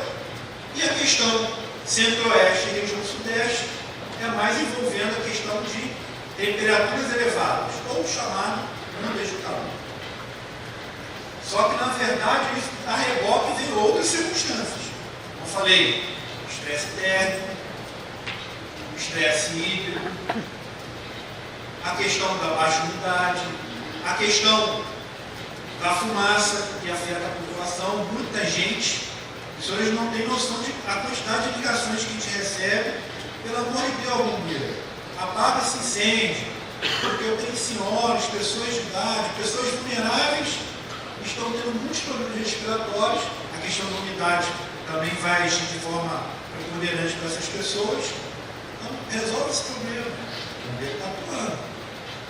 Speaker 6: e a questão Centro-Oeste e região Sudeste é mais envolvendo a questão de temperaturas elevadas, ou chamado ondas de calor. Só que, na verdade, a reboque vem outras circunstâncias. Como falei, o estresse térmico, o estresse hídrico, a questão da baixa umidade, a questão da fumaça que afeta a população. Muita gente, os senhores não têm noção da quantidade de ligações que a gente recebe. Pelo amor de Deus, bombeiro, apaga esse incêndio, porque eu tenho senhoras, pessoas de idade, pessoas vulneráveis, estão tendo muitos problemas respiratórios. A questão da umidade também vai agir de forma preponderante para essas pessoas. Então, resolve esse problema. O bombeiro está atuando.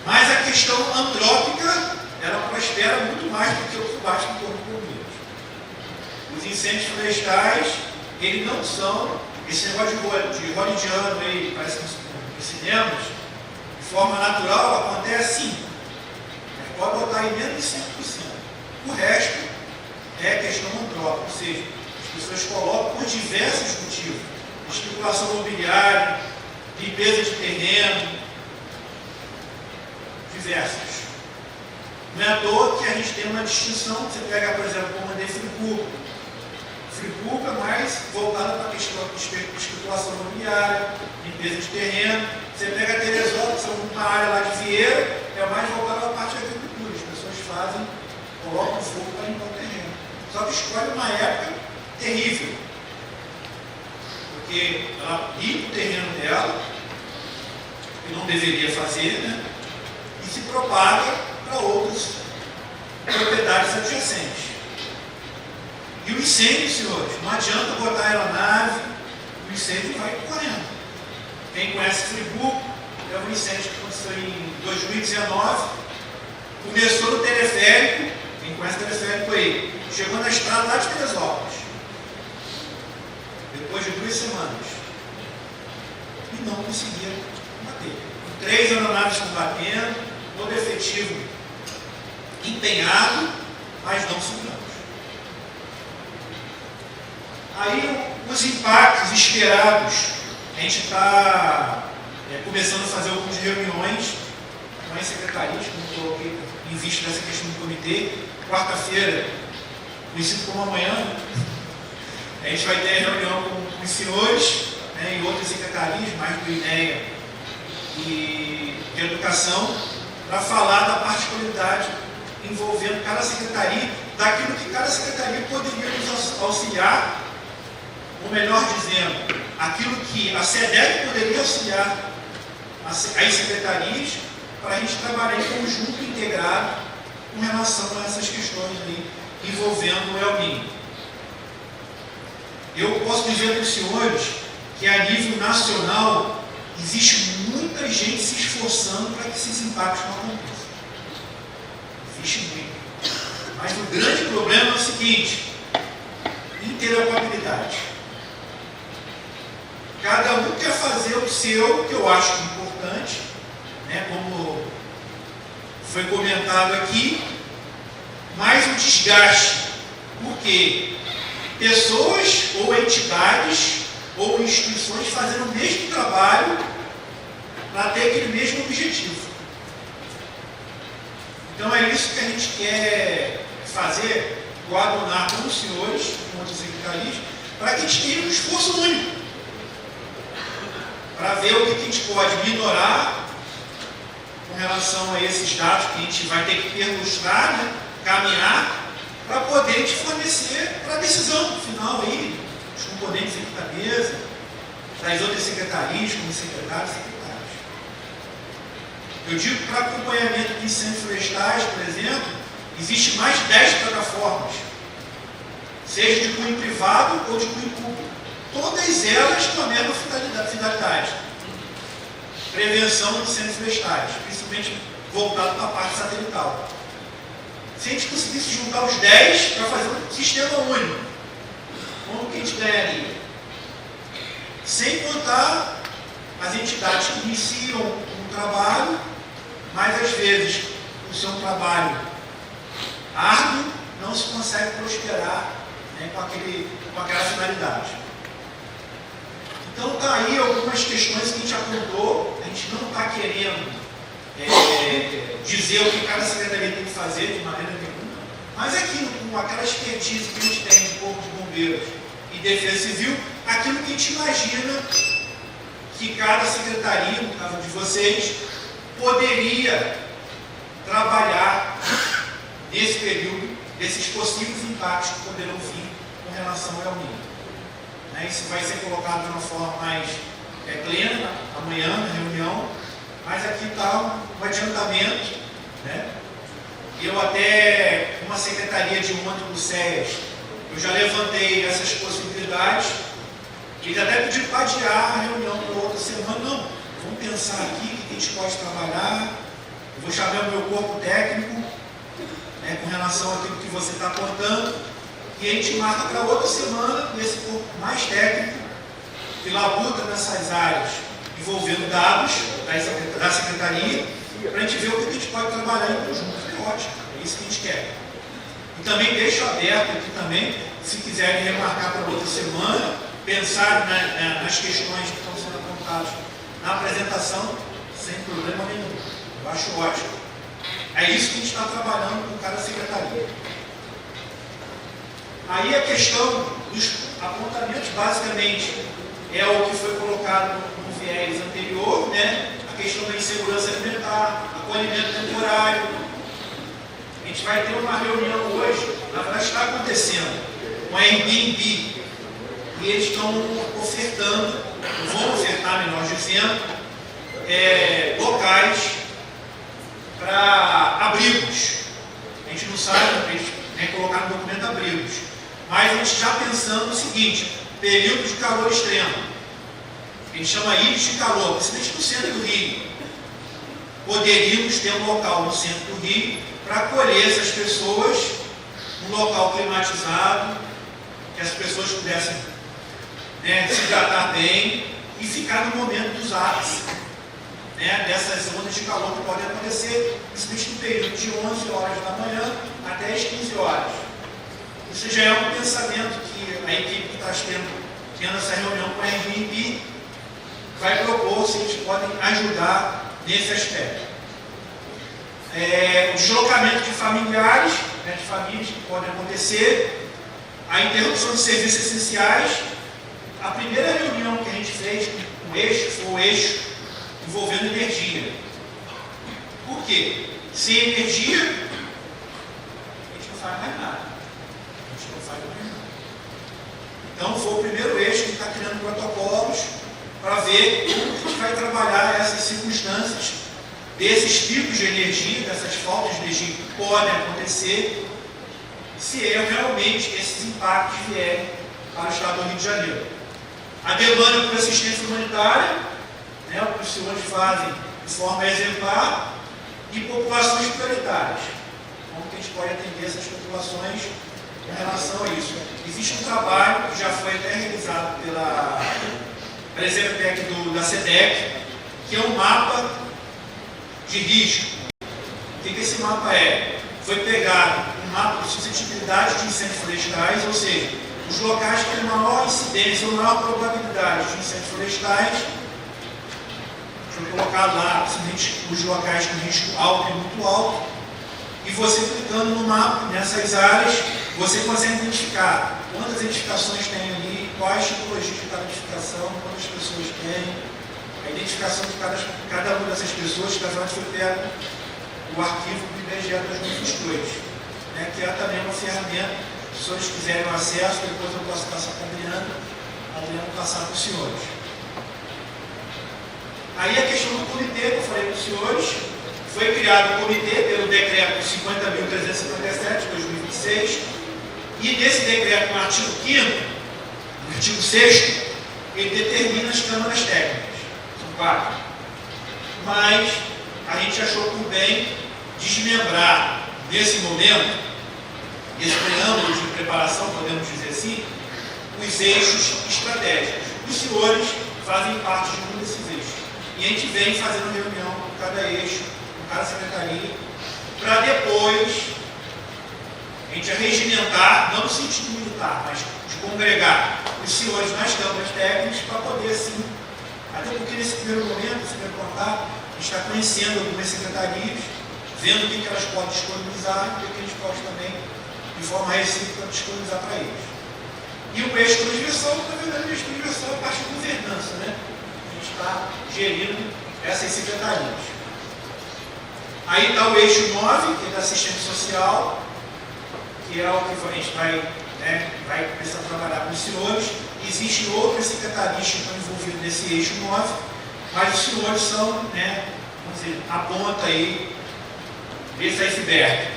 Speaker 6: Mas a questão antrópica, ela prospera muito mais do que o que bate no corpo de bombeiros. Os incêndios florestais, eles não são, esse negócio de hollywoodiano aí, parece que nos cinemas, de forma natural, acontece sim. Mas pode botar aí menos de 5%. O resto é questão antrópica, ou seja, as pessoas colocam por diversos motivos. Especulação imobiliária, limpeza de terreno, diversos. Não é à toa que a gente tem uma distinção. Você pega, por exemplo, como a de Friburgo. Friburgo é mais voltada para a questão de especulação imobiliária, limpeza de terreno. Você pega a Teresópolis, uma área lá de Vieira, é mais voltada para a parte da agricultura. As pessoas colocam fogo para limpar o terreno. Só que escolhe uma época terrível. Porque ela limpa o terreno dela, que não deveria fazer, né? E se propaga para outras propriedades adjacentes. E o incêndio, senhores, não adianta botar a aeronave, o incêndio vai correndo. Quem conhece Friburgo, é um incêndio que aconteceu em 2019, começou no teleférico, quem conhece o teleférico aí, chegou na estrada lá de Teresópolis, depois de 2 semanas, e não conseguiram bater. 3 aeronaves combatendo, todo efetivo empenhado, mas não seguramos. Aí os impactos esperados, a gente está começando a fazer algumas reuniões com as secretarias, como coloquei em vista dessa questão do comitê. Quarta-feira, conhecido como amanhã, a gente vai ter reunião com os senhores, né, e outras secretarias, mais do INEA e de Educação, para falar da particularidade envolvendo cada secretaria, daquilo que cada secretaria poderia nos auxiliar, ou melhor dizendo, aquilo que a SEDEC poderia auxiliar as secretarias para a gente trabalhar em conjunto integrado com relação a essas questões aí, envolvendo o El Niño. Eu posso dizer para os senhores que a nível nacional existe muita gente se esforçando para que esses impactos não aconteçam. Existe muito. Mas o grande problema é o seguinte: interoperabilidade. Cada um quer fazer o seu, que eu acho importante, né, como foi comentado aqui, mas o desgaste, porque pessoas ou entidades ou instituições fazendo o mesmo trabalho para ter aquele mesmo objetivo. Então é isso que a gente quer fazer, coadunar com os senhores, com outras secretarias, para que a gente tenha um esforço único, para ver o que a gente pode minorar com relação a esses dados que a gente vai ter que perlustrar, né, caminhar, para poder te fornecer para a decisão final aí, os componentes aqui da mesa, das outras secretarias, como secretários e secretárias. Eu digo que para acompanhamento de incêndios florestais, por exemplo, existe mais de 10 plataformas, seja de cunho privado ou de cunho público. Todas elas com a mesma finalidade. Prevenção de incêndios florestais, principalmente voltado para a parte satelital. Se a gente conseguisse juntar os 10 para fazer um sistema único, como que a gente ganharia? Sem contar as entidades que iniciam um trabalho, mas às vezes o seu trabalho árduo não se consegue prosperar, né, com aquela finalidade. Então está aí algumas questões que a gente apontou, a gente não está querendo dizer o que cada secretaria tem que fazer de maneira nenhuma, mas aquilo, com aquela expertise que a gente tem de Corpo de Bombeiros e Defesa Civil, aquilo que a gente imagina que cada secretaria, no caso de vocês, poderia trabalhar nesse período, desses possíveis impactos que poderão vir com relação ao El Niño. Isso vai ser colocado de uma forma mais plena, amanhã, na reunião, mas aqui está um adiantamento, né? Eu até, uma secretaria de ontem do SES, Eu já levantei essas possibilidades. Ele até pediu para adiar a reunião para outra semana. Não, vamos pensar aqui o que a gente pode trabalhar. Eu vou chamar o meu corpo técnico, né, com relação àquilo que você está apontando, e a gente marca para outra semana esse corpo mais técnico, que labuta nessas áreas, envolvendo dados da secretaria, para a gente ver o que a gente pode trabalhar em conjunto. É ótimo, é isso que a gente quer. E também deixo aberto aqui também, se quiserem remarcar para outra semana, pensar nas questões que estão sendo apontadas na apresentação, sem problema nenhum. Eu acho ótimo. É isso que a gente está trabalhando com cada secretaria. Aí a questão dos apontamentos, basicamente, é o que foi colocado no viés anterior, né? A questão da insegurança alimentar, acolhimento temporário. A gente vai ter uma reunião hoje, na verdade está acontecendo, com a Airbnb, e eles estão ofertando, vão ofertar, melhor dizendo, locais para abrigos. A gente não sabe, a gente tem que colocar no documento abrigos. Mas a gente já pensando no seguinte, período de calor extremo. A gente chama ilhas de calor, principalmente no centro do Rio. Poderíamos ter um local no centro do Rio para acolher essas pessoas, um local climatizado, que as pessoas pudessem, né, se hidratar bem e ficar no momento dos ápices, né, dessas ondas de calor que podem acontecer, principalmente no período de 11 horas da manhã até as 15 horas. Isso já é um pensamento que a equipe que está tendo essa reunião com a Airbnb vai propor se eles podem ajudar nesse aspecto. O deslocamento de familiares, né, de famílias que podem acontecer, a interrupção de serviços essenciais. A primeira reunião que a gente fez com o eixo foi o eixo envolvendo energia. Por quê? Sem energia, a gente não faz mais nada. Então, foi o primeiro eixo que está criando protocolos para ver como a gente vai trabalhar essas circunstâncias desses picos de energia, dessas faltas de energia que podem acontecer, se realmente esses impactos vierem para o estado do Rio de Janeiro. A demanda por assistência humanitária, né, o que os senhores fazem de forma exemplar, e populações prioritárias. Como que a gente pode atender essas populações em relação a isso? Existe um trabalho que já foi até realizado pela Executec da SEDEC, que é um mapa de risco. O que esse mapa é? Foi pegado um mapa de suscetibilidade de incêndios florestais, ou seja, os locais que têm maior incidência ou maior probabilidade de incêndios florestais. Foi colocado lá os locais com risco alto e muito alto. E você clicando no mapa, nessas áreas, você consegue identificar quantas edificações tem ali, quais tipologias de cada edificação, quantas pessoas tem, a identificação de cada uma dessas pessoas, que na verdade foi pego o arquivo do IBGE 2022, né, que é também uma ferramenta, se os senhores quiserem o acesso, depois eu posso passar para a Adriana passar para os senhores. Aí a questão do comitê, que eu falei para os senhores, foi criado um comitê pelo decreto 50.357 de 2026, e nesse decreto, no artigo 5º, no artigo 6º, ele determina as câmaras técnicas. São 4. Mas a gente achou por bem desmembrar, nesse momento, esse preâmbulo de preparação, podemos dizer assim, os eixos estratégicos. Os senhores fazem parte de um desses eixos. E a gente vem fazendo reunião com cada eixo, com cada secretaria, para depois a gente regimentar, não no sentido militar, mas de congregar os senhores nas câmaras técnicas para poder, assim, até porque nesse primeiro momento, esse primeiro contato, a gente está conhecendo algumas secretarias, vendo o que elas podem disponibilizar e o que a gente pode também, de forma recíproca, disponibilizar para eles. E o eixo transversal, na verdade, o eixo transversal é a parte de governança, né? A gente está gerindo essas secretarias. Aí está o eixo 9, que é da assistência social, que é o que a gente vai começar a trabalhar com os senhores. Existem outras secretarias que estão envolvidas nesse eixo 9, mas os senhores são, né, vamos dizer, a ponta aí desse iceberg.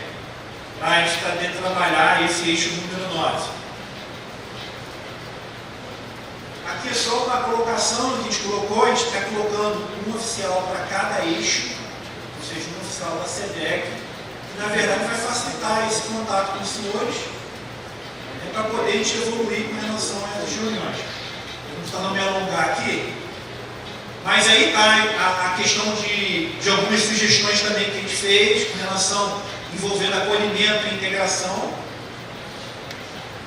Speaker 6: A gente está tentando trabalhar esse eixo número 9. Aqui é só uma colocação que a gente colocou, a gente está colocando um oficial para cada eixo, ou seja, um oficial da SEDEC, que na verdade vai facilitar esse contato com os senhores, para poder a gente evoluir com relação a essas reuniões. Eu não me alongar aqui, mas aí está a questão de algumas sugestões também que a gente fez com relação envolvendo acolhimento e integração.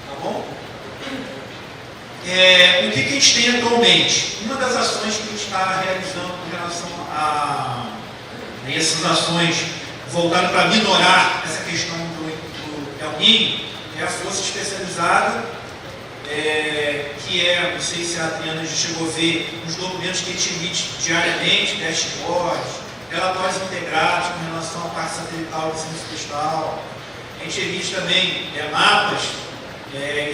Speaker 6: Tá bom? O que a gente tem atualmente? Uma das ações que a gente está realizando com relação a essas ações voltadas para minorar essa questão do El Niño é a força especializada, que não sei se a Adriana já chegou a ver os documentos que a gente emite diariamente, dashboards, relatórios integrados com relação à parte satelital do Centro Florestal. A gente emite também mapas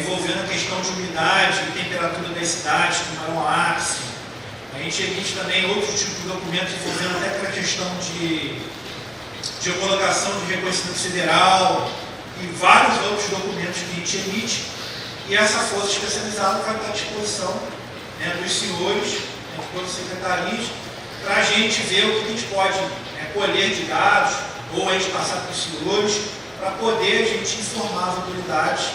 Speaker 6: envolvendo a questão de umidade e temperatura das cidades, com maior ápice. A gente emite também outros tipos de documentos envolvendo até aquela questão de homologação de reconhecimento federal e vários outros documentos que a gente emite. E essa força especializada vai estar à disposição dos senhores, de todas as secretarias, para a gente ver o que a gente pode colher de dados ou a gente passar para os senhores, para poder a gente informar as autoridades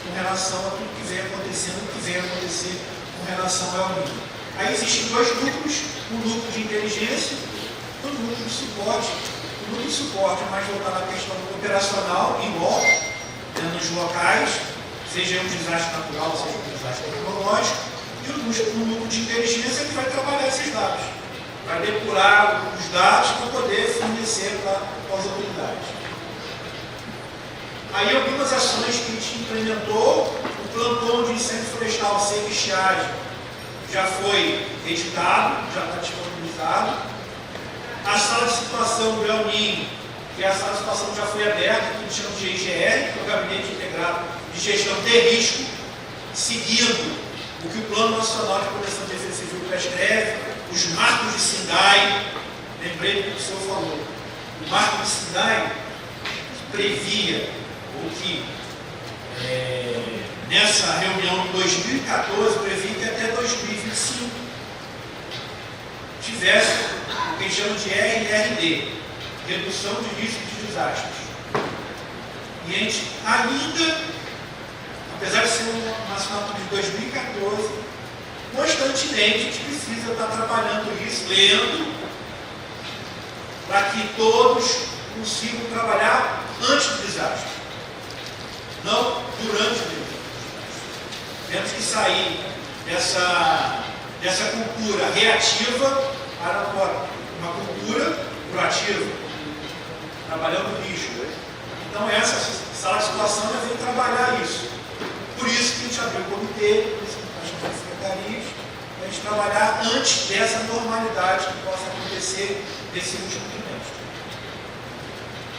Speaker 6: com relação a tudo que vem acontecendo, o que vem acontecer com relação ao El Niño. Aí existem dois núcleos, um núcleo de inteligência e um núcleo de suporte. O núcleo de suporte é mais voltado à questão operacional, em loco, nos locais, seja um desastre natural, seja um desastre tecnológico, e o núcleo de inteligência que vai trabalhar esses dados, vai depurar os dados para poder fornecer para as autoridades. Aí algumas ações que a gente implementou, o plantão de incêndio florestal seca e estiagem já foi editado, já está disponibilizado. A sala de situação do El Niño, que é a sala de situação que já foi aberta, que a gente chama de IGR, que é o Gabinete Integrado de Gestão de Risco, seguindo o que o Plano Nacional de Proteção de Defesa Civil prescreve, os marcos de SINDAI. Lembrei do que o senhor falou. O marco de SINDAI previa o que nessa reunião de 2014 previa que até 2025 tivesse o que a gente chama de RRD, Redução de Risco de Desastres. E a gente ainda, apesar de ser uma assinatura de 2014, constantemente a gente precisa estar trabalhando isso, lendo, para que todos consigam trabalhar antes do desastre, não durante o desastre. Temos que sair dessa cultura reativa para uma cultura proativa, trabalhando o risco. Então essa sala de situação já vem trabalhar isso. Por isso que a gente abriu o comitê, por isso que nós chamamos de secretarias, para a gente trabalhar antes dessa normalidade que possa acontecer nesse último trimestre.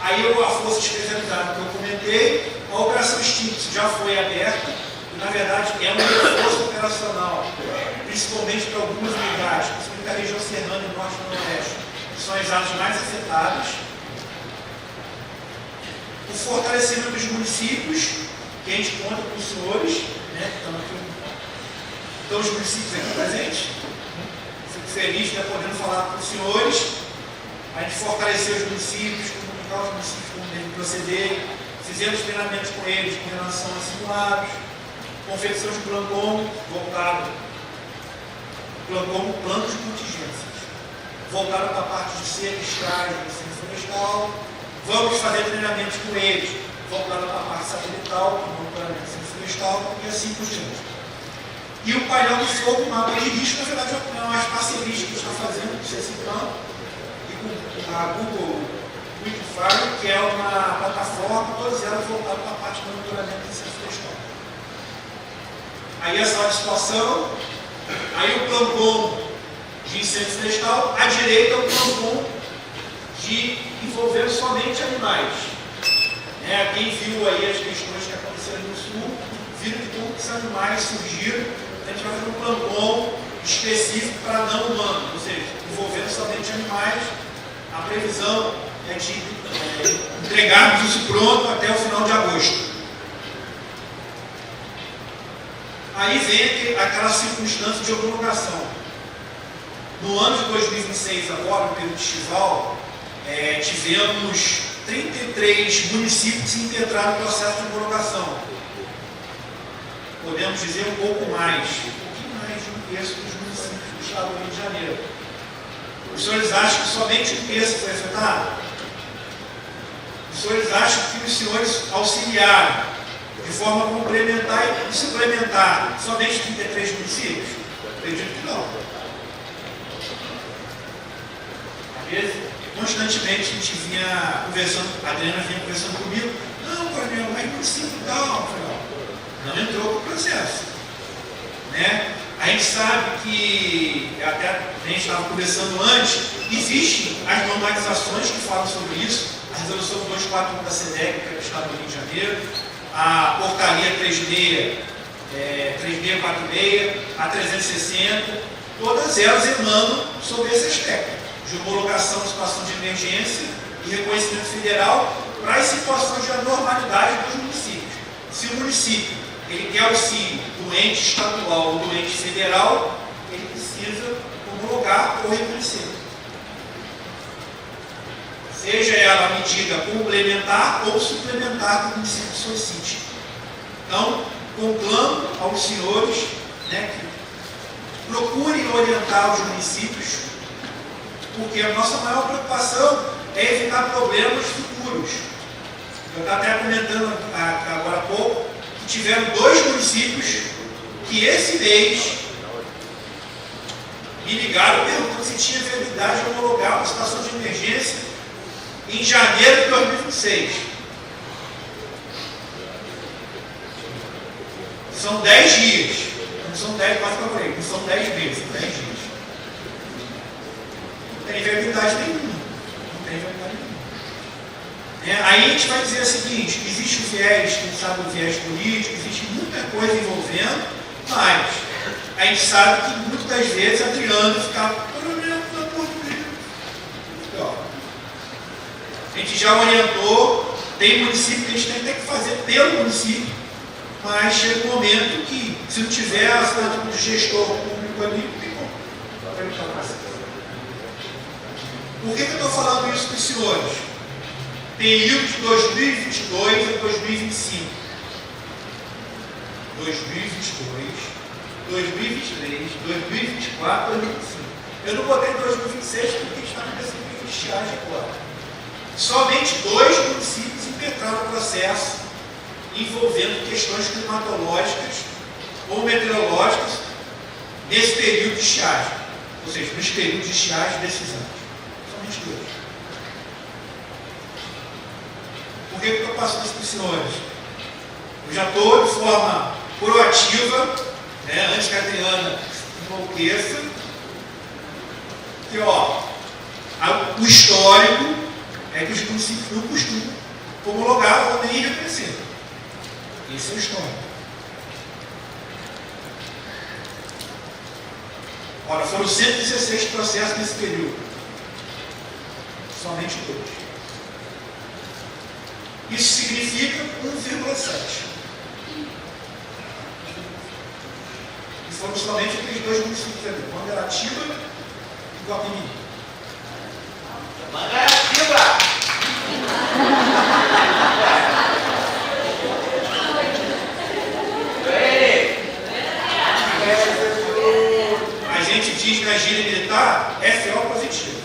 Speaker 6: Aí a força especializada que eu comentei, a operação Extinct já foi aberta, e na verdade é um reforço operacional, principalmente para algumas unidades, principalmente da região serrana e norte e nordeste, que são as áreas mais afetadas. O fortalecimento dos municípios, que a gente conta com os senhores, que estão aqui, então os municípios aqui presentes. Fico feliz de estar podendo falar com os senhores. A gente fortaleceu os municípios, comunicar os municípios como devem proceder, fizemos treinamentos com eles com relação a simulados, confecção de plano voltado, planos de contingências, voltado para a parte de seca, estiagem, incêndio florestal. Vamos fazer treinamentos com eles, voltado para a parte satelital, monitoramento de incêndio florestal e assim por diante. E o painel de fogo, o mapa de risco, na verdade, é uma parceria que a gente está fazendo com o CECICAM e com a Google Wildfire, que é uma plataforma, todas elas voltadas para a parte de monitoramento de incêndio florestal. Aí a sala de situação, aí o plantão de incêndio florestal, à direita o plantão de envolvendo somente animais. Quem viu aí as questões que aconteceram no sul, viram que todos os animais surgiram, a gente vai fazer um plantão específico para não humano, ou seja, envolvendo somente animais. A previsão é de entregarmos isso pronto até o final de agosto. Aí vem aquela circunstância de homologação. No ano de 2026, agora, no período estival, tivemos 33 municípios que entraram no processo de homologação. Podemos dizer um pouquinho mais de um terço dos municípios do estado do Rio de Janeiro. Os senhores acham que somente um terço foi afetado? Os senhores acham que os senhores auxiliaram de forma complementar e suplementar somente 33 municípios? Acredito que não. Às vezes, constantemente a gente vinha conversando, a Adriana vinha conversando comigo, não, Coronel, mas município tal, não entrou para o processo. Né? A gente sabe que, até a gente estava conversando antes, existem as normatizações que falam sobre isso, a resolução 241 da SEDEC, que é do Estado do Rio de Janeiro, a portaria 3646, a 360, todas elas emanam sobre esse aspecto de homologação de situação de emergência e reconhecimento federal para as situações de anormalidade dos municípios. Se o município ele quer auxílio do ente estadual ou do ente federal, ele precisa homologar ou reconhecer. Seja ela a medida complementar ou suplementar que o município solicite. Então, conclamo aos senhores, né, que procurem orientar os municípios, porque a nossa maior preocupação é evitar problemas futuros. Eu estava até comentando agora há pouco que tiveram 2 municípios que esse mês me ligaram perguntando se tinha viabilidade de homologar uma situação de emergência em janeiro de 2026. São 10 dias. Não são 10, quase que eu falei, não são 10 meses, são 10 dias. Não tem viabilidade nenhuma. Não tem viabilidade nenhuma. Aí a gente vai dizer o seguinte, existe o viés, quem sabe o viés político, existe muita coisa envolvendo, mas a gente sabe que muitas das vezes a Adriana ficava, a gente já orientou, tem município que a gente tem que fazer pelo município, mas chega um momento que, se não tiver a assinatura de gestor público ali, não tem como. Por que eu estou falando isso para os senhores? Período de 2022 a 2025. 2022, 2023, 2024, 2025. Eu não botei 2026 porque está começando a estiagem agora. Somente 2 municípios impetraram o processo envolvendo questões climatológicas ou meteorológicas nesse período de estiagem. Ou seja, nos períodos de estiagem desses anos. Somente 2. Por que eu estou passando isso para os senhores? Eu já estou de forma proativa, né, antes que a Adriana enlouqueça, que o histórico é que os municípios não costumam homologar ou nem reconhecer. Esse é o histórico. Ora, foram 116 processos nesse período. Somente 2. Isso significa 1,7. E foram somente aqueles 2 municípios ali, Mangaratiba e Guapimirim. Mangaratiba! A gente diz na gíria militar, FO positivo.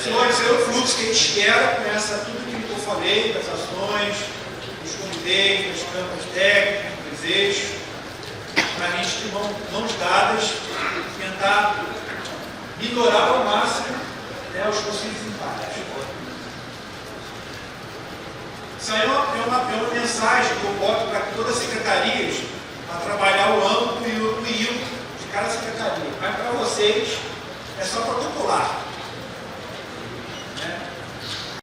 Speaker 6: Senhores, é o fluxo que a gente espera com tudo que eu falei, das ações, dos comitês, das câmaras técnicas, dos eixos, para a gente, de mãos dadas, tentar minorar ao máximo, né, os possíveis impactos. Isso aí é uma mensagem que eu boto para todas as secretarias, para trabalhar o âmbito e o IO de cada secretaria. Mas para vocês, é só protocolar. Né?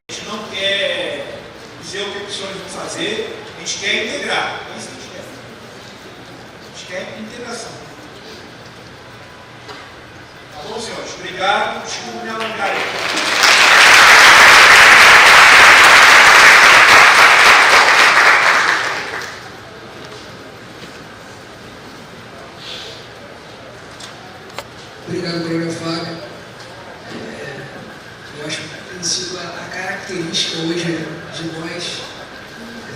Speaker 6: A gente não quer dizer o que os senhores vão fazer, a gente quer integrar. É isso que a gente quer. A gente quer integração. Tá bom, senhores? Obrigado. Desculpa me alongar aí.
Speaker 1: Obrigado, Coronel Fábio. Eu acho que tem sido a característica hoje de nós,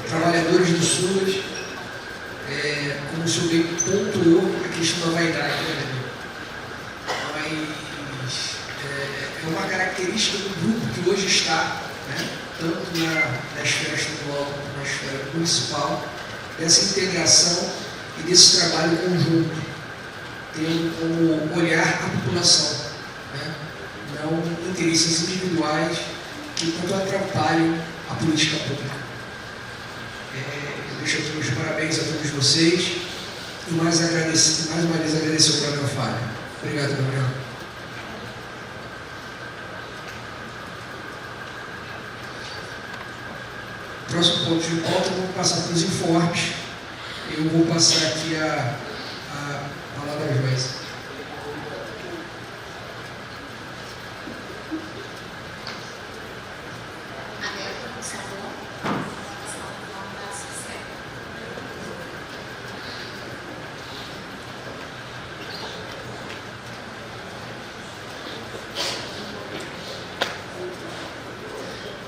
Speaker 1: trabalhadores do SUS, como o senhor bem pontuou, a questão da vaidade, né? Mas é uma característica do grupo que hoje está, né? Tanto na esfera estadual quanto na esfera municipal, dessa integração e desse trabalho conjunto, tendo como olhar a população, né? Não interesses individuais que tanto atrapalham a política pública. Eu deixo aqui meus parabéns a todos vocês e mais uma vez agradecer ao Coronel Fábio. Obrigado, Coronel. Próximo ponto de pauta, eu vou passar para os informes. Eu vou passar aqui a palavra a Joyce.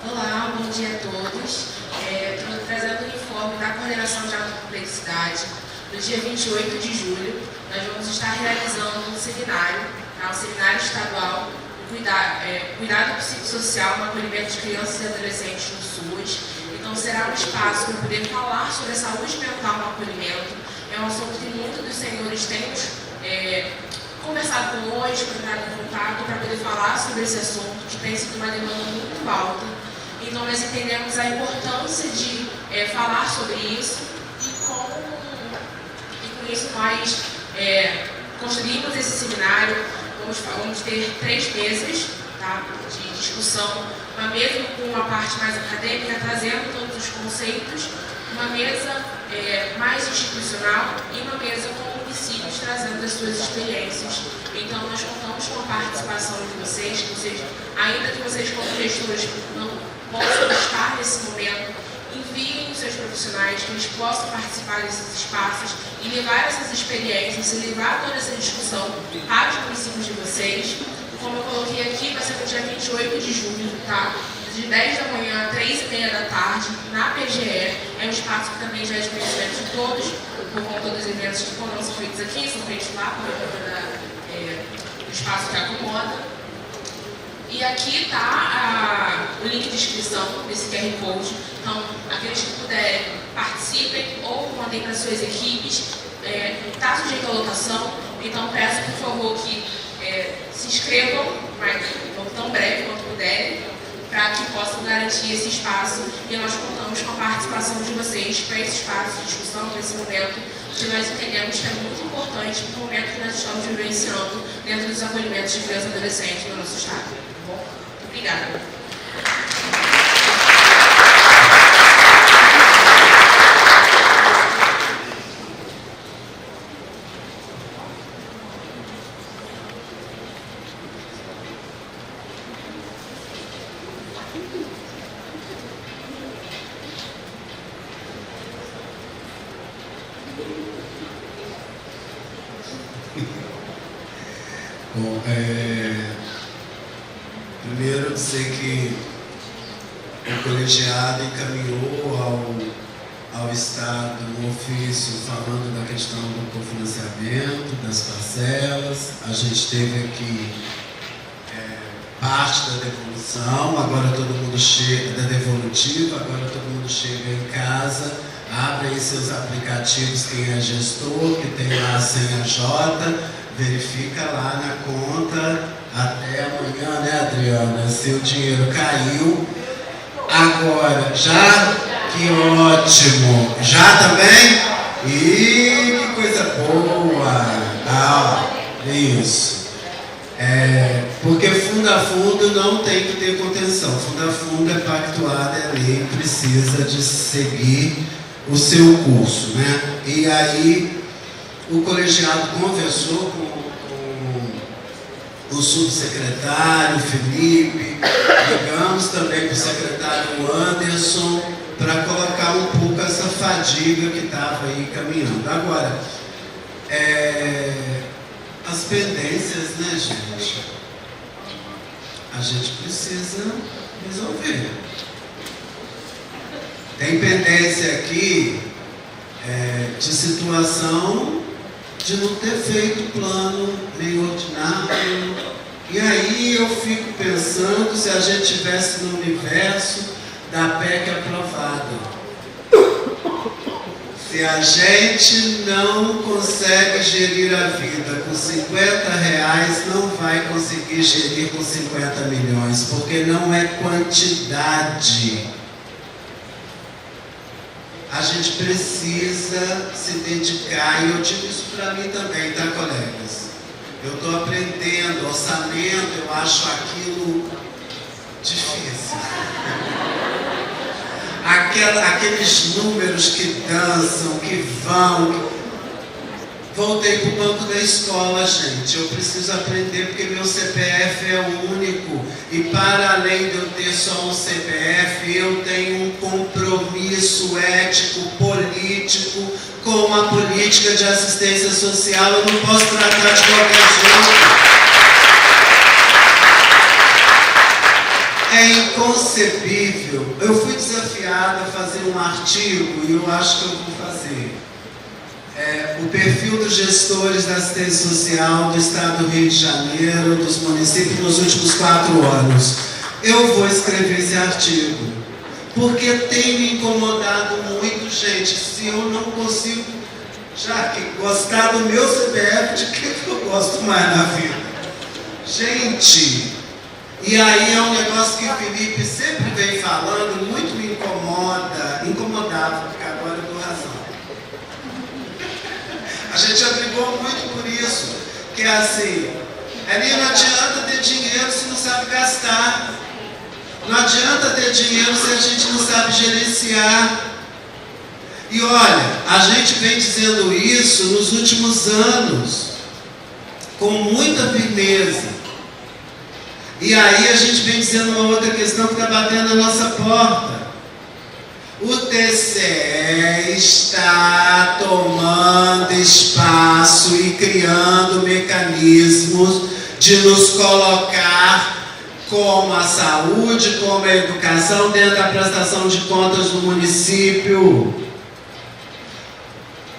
Speaker 4: Olá, bom dia a todos. Estou trazendo o informe da Coordenação de Alta Complexidade. No dia 28 de julho, nós vamos estar realizando um seminário, um seminário estadual, cuidado psicossocial no acolhimento de crianças e adolescentes no SUS. Então, será um espaço para poder falar sobre a saúde mental no acolhimento. É um assunto que muitos dos senhores têm conversado conosco, entrado em contato para poder falar sobre esse assunto, que tem sido uma demanda muito alta. Então, nós entendemos a importância de falar sobre isso e com isso nós construímos esse seminário. Vamos ter 3 mesas, tá, de discussão, uma mesa com uma parte mais acadêmica, trazendo todos os conceitos, uma mesa mais institucional e uma mesa com municípios trazendo as suas experiências. Então, nós contamos com a participação de vocês, ainda que vocês como gestores não possam estar nesse momento, enviem os seus profissionais, que eles possam participar desses espaços e levar essas experiências, e levar toda essa discussão para os municípios de vocês. Como eu coloquei aqui, vai ser no dia 28 de julho, tá? De 10 da manhã a 3h30 da tarde, na PGE. É um espaço que também já é de conhecimento de todos, por conta dos eventos que não são feitos aqui, são feitos lá, por conta do espaço que acomoda. E aqui está o link de inscrição desse QR Code. Então, aqueles que puderem, participem ou mandem para suas equipes. Está sujeito à lotação, então peço, por favor, que se inscrevam tão breve quanto puderem, para que possam garantir esse espaço. E nós contamos com a participação de vocês para esse espaço de discussão, para esse momento que nós entendemos que é muito importante no momento que nós estamos vivenciando dentro dos acolhimentos de crianças e adolescentes no nosso estado. Bom, obrigada.
Speaker 5: Bom, primeiro dizer que o colegiado encaminhou ao Estado um ofício falando da questão do cofinanciamento, das parcelas. A gente teve aqui parte da devolução, agora todo mundo chega, da devolutiva, agora todo mundo chega em casa, abre aí seus aplicativos, quem é gestor, que tem lá a senha J, verifica lá na conta até amanhã, né, Adriana, se o dinheiro caiu. Agora, já, que ótimo, já também? Ih, que coisa boa! Isso. Porque fundo a fundo não tem que ter contenção. Fundo a fundo é pactuada, é lei, precisa de seguir o seu curso, né? E aí o colegiado conversou com o subsecretário Felipe, ligamos também para o secretário Anderson para colocar um pouco essa fadiga que estava aí caminhando. Agora, as pendências, né, gente? A gente precisa resolver. Tem pendência aqui de situação de não ter feito plano nem ordinário. E aí eu fico pensando se a gente estivesse no universo da PEC aprovada. Se a gente não consegue gerir a vida com R$50, não vai conseguir gerir com 50 milhões, porque não é quantidade. A gente precisa se dedicar, e eu digo isso para mim também, tá, colegas? Eu estou aprendendo, orçamento, eu acho aquilo difícil. Aqueles números que dançam, que vão. Voltei para o banco da escola, gente. Eu preciso aprender porque meu CPF é único. E para além de eu ter só um CPF, eu tenho um compromisso ético, político, com a política de assistência social. Eu não posso tratar de qualquer jeito. É inconcebível. Eu fui desafiada a fazer um artigo e eu acho que eu vou fazer. O perfil dos gestores da assistência social do Estado do Rio de Janeiro, dos municípios nos últimos 4 anos. Eu vou escrever esse artigo, porque tem me incomodado muito, gente. Se eu não consigo, já que gostar do meu CPF, de que eu gosto mais na vida? Gente, e aí é um negócio que o Felipe sempre vem falando, muito me incomodava, porque agora eu dou razão. A gente já brigou muito por isso, que é assim, não adianta ter dinheiro se não sabe gastar. Não adianta ter dinheiro se a gente não sabe gerenciar. E olha, a gente vem dizendo isso nos últimos anos, com muita firmeza. E aí a gente vem dizendo uma outra questão que está batendo na nossa porta. O TCE está tomando espaço e criando mecanismos de nos colocar como a saúde, como a educação, dentro da prestação de contas do município.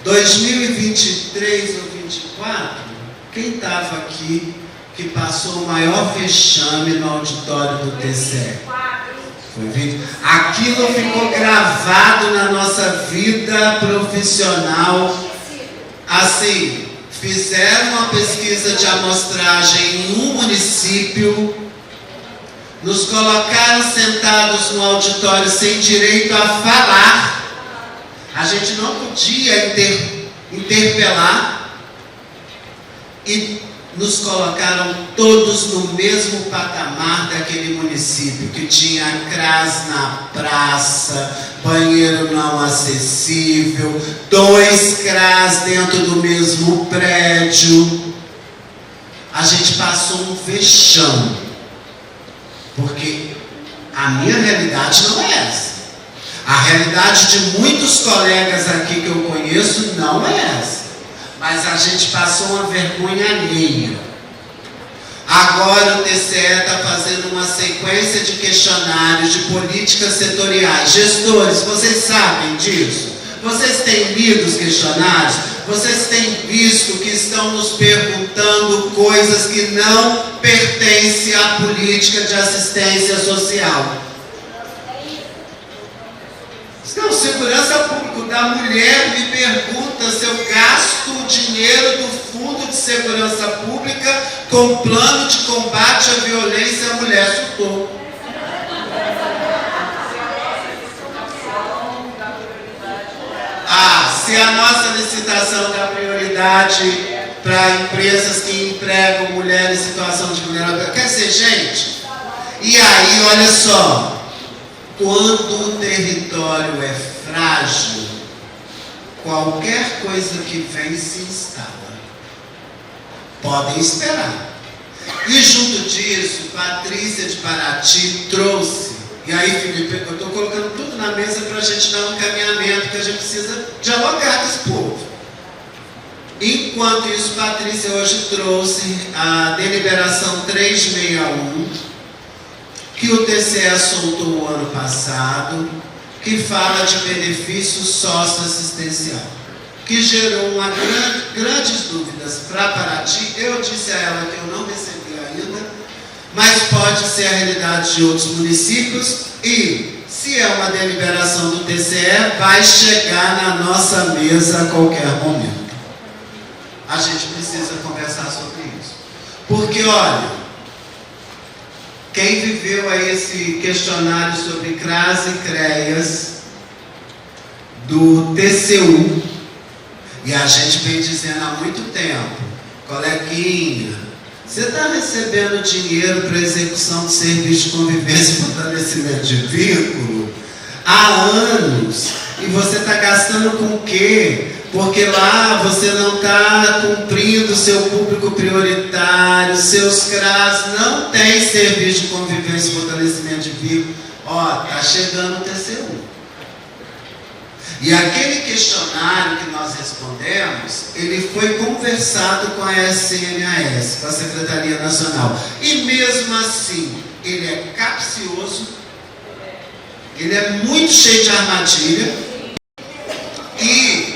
Speaker 5: 2023 ou 2024, quem estava aqui que passou o maior vexame no auditório do TCE? Foi vídeo. Aquilo ficou gravado na nossa vida profissional. Assim, fizeram uma pesquisa de amostragem em um município, nos colocaram sentados no auditório sem direito a falar. A gente não podia interpelar e nos colocaram todos no mesmo patamar daquele município, que tinha CRAS na praça, banheiro não acessível, 2 CRAS dentro do mesmo prédio. A gente passou um vexame, porque a minha realidade não é essa. A realidade de muitos colegas aqui que eu conheço não é essa. Mas a gente passou uma vergonha alheia. Agora o TCE está fazendo uma sequência de questionários de políticas setoriais. Gestores, vocês sabem disso? Vocês têm lido os questionários? Vocês têm visto que estão nos perguntando coisas que não pertencem à política de assistência social. Não, segurança pública da mulher me pergunta se eu gasto o dinheiro do Fundo de Segurança Pública com plano de combate à violência à mulher. Surtou. Se a nossa licitação dá prioridade para empresas que empregam mulheres em situação de vulnerabilidade. Quer dizer, gente, e aí, olha só. Quando o território é frágil, qualquer coisa que vem se instala. Podem esperar. E junto disso, Patrícia de Paraty trouxe, e aí, Felipe, eu estou colocando tudo na mesa para a gente dar um encaminhamento, que a gente precisa dialogar com esse povo. Enquanto isso, Patrícia hoje trouxe a deliberação 361, que o TCE soltou o ano passado, que fala de benefício socioassistencial, que gerou grandes dúvidas para Paraty. Eu disse a ela que eu não recebi ainda, mas pode ser a realidade de outros municípios e, se é uma deliberação do TCE, vai chegar na nossa mesa a qualquer momento. A gente precisa conversar sobre isso. Porque, olha, quem viveu aí esse questionário sobre CRAS e CREAS do TCU, e a gente vem dizendo há muito tempo, coleguinha, você está recebendo dinheiro para execução de serviço de convivência e fortalecimento de vínculo há anos, e você está gastando com o quê? Porque lá você não está cumprindo o seu público prioritário, seus CRAS não têm serviço de convivência e fortalecimento de vínculo. Ó, está chegando o TCU. E aquele questionário que nós respondemos, ele foi conversado com a SNAS, com a Secretaria Nacional. E mesmo assim, ele é capcioso, ele é muito cheio de armadilha. E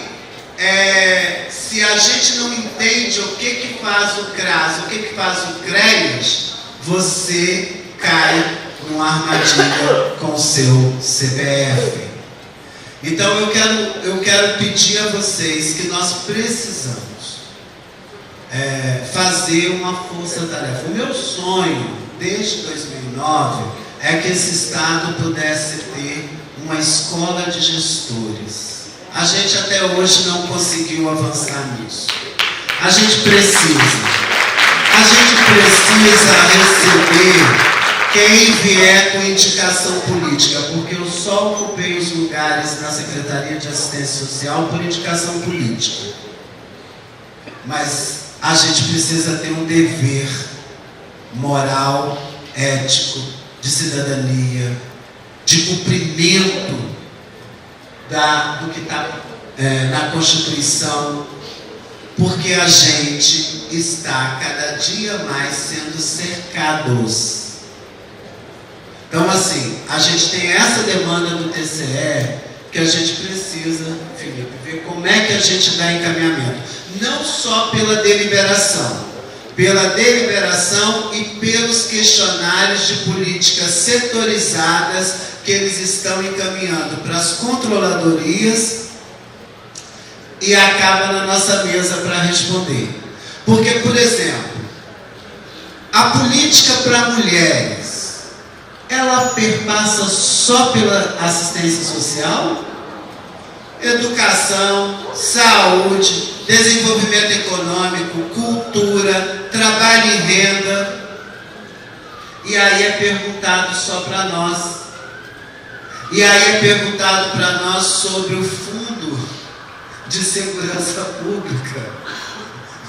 Speaker 5: se a gente não entende o que faz o CRAS, o que faz o CREAS, você cai numa armadilha com o seu CPF. Então eu quero pedir a vocês que nós precisamos fazer uma força-tarefa. O meu sonho, desde 2009, é que esse Estado pudesse ter uma escola de gestores. A gente até hoje não conseguiu avançar nisso. A gente precisa receber quem vier com indicação política, porque eu só ocupei os lugares na Secretaria de Assistência Social por indicação política. Mas a gente precisa ter um dever moral, ético, de cidadania, de cumprimento do que está na Constituição, porque a gente está cada dia mais sendo cercados. Então, assim, a gente tem essa demanda do TCE que a gente precisa, Felipe, ver como é que a gente dá encaminhamento. Não só pela deliberação e pelos questionários de políticas setorizadas que eles estão encaminhando para as controladorias e acaba na nossa mesa para responder. Porque, por exemplo, a política para mulheres, ela perpassa só pela assistência social, educação, saúde, desenvolvimento econômico, cultura, trabalho e renda. E aí é perguntado só para nós. E aí é perguntado para nós sobre o Fundo de Segurança Pública,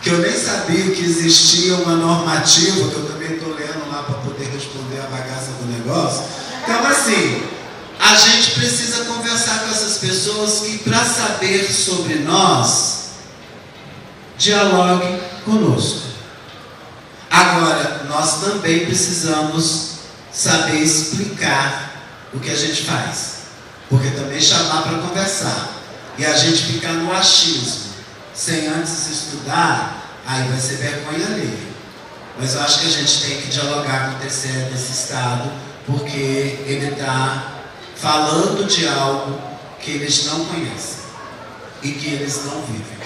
Speaker 5: que eu nem sabia que existia uma normativa, que eu também estou lendo lá para poder responder a bagaça do negócio. Então, assim, a gente precisa conversar com essas pessoas que, para saber sobre nós, dialoguem conosco. Agora, nós também precisamos saber explicar o que a gente faz, porque também chamar para conversar e a gente ficar no achismo, sem antes estudar, aí vai ser vergonha alheia. Mas eu acho que a gente tem que dialogar com o TCE desse Estado, porque ele está falando de algo que eles não conhecem e que eles não vivem.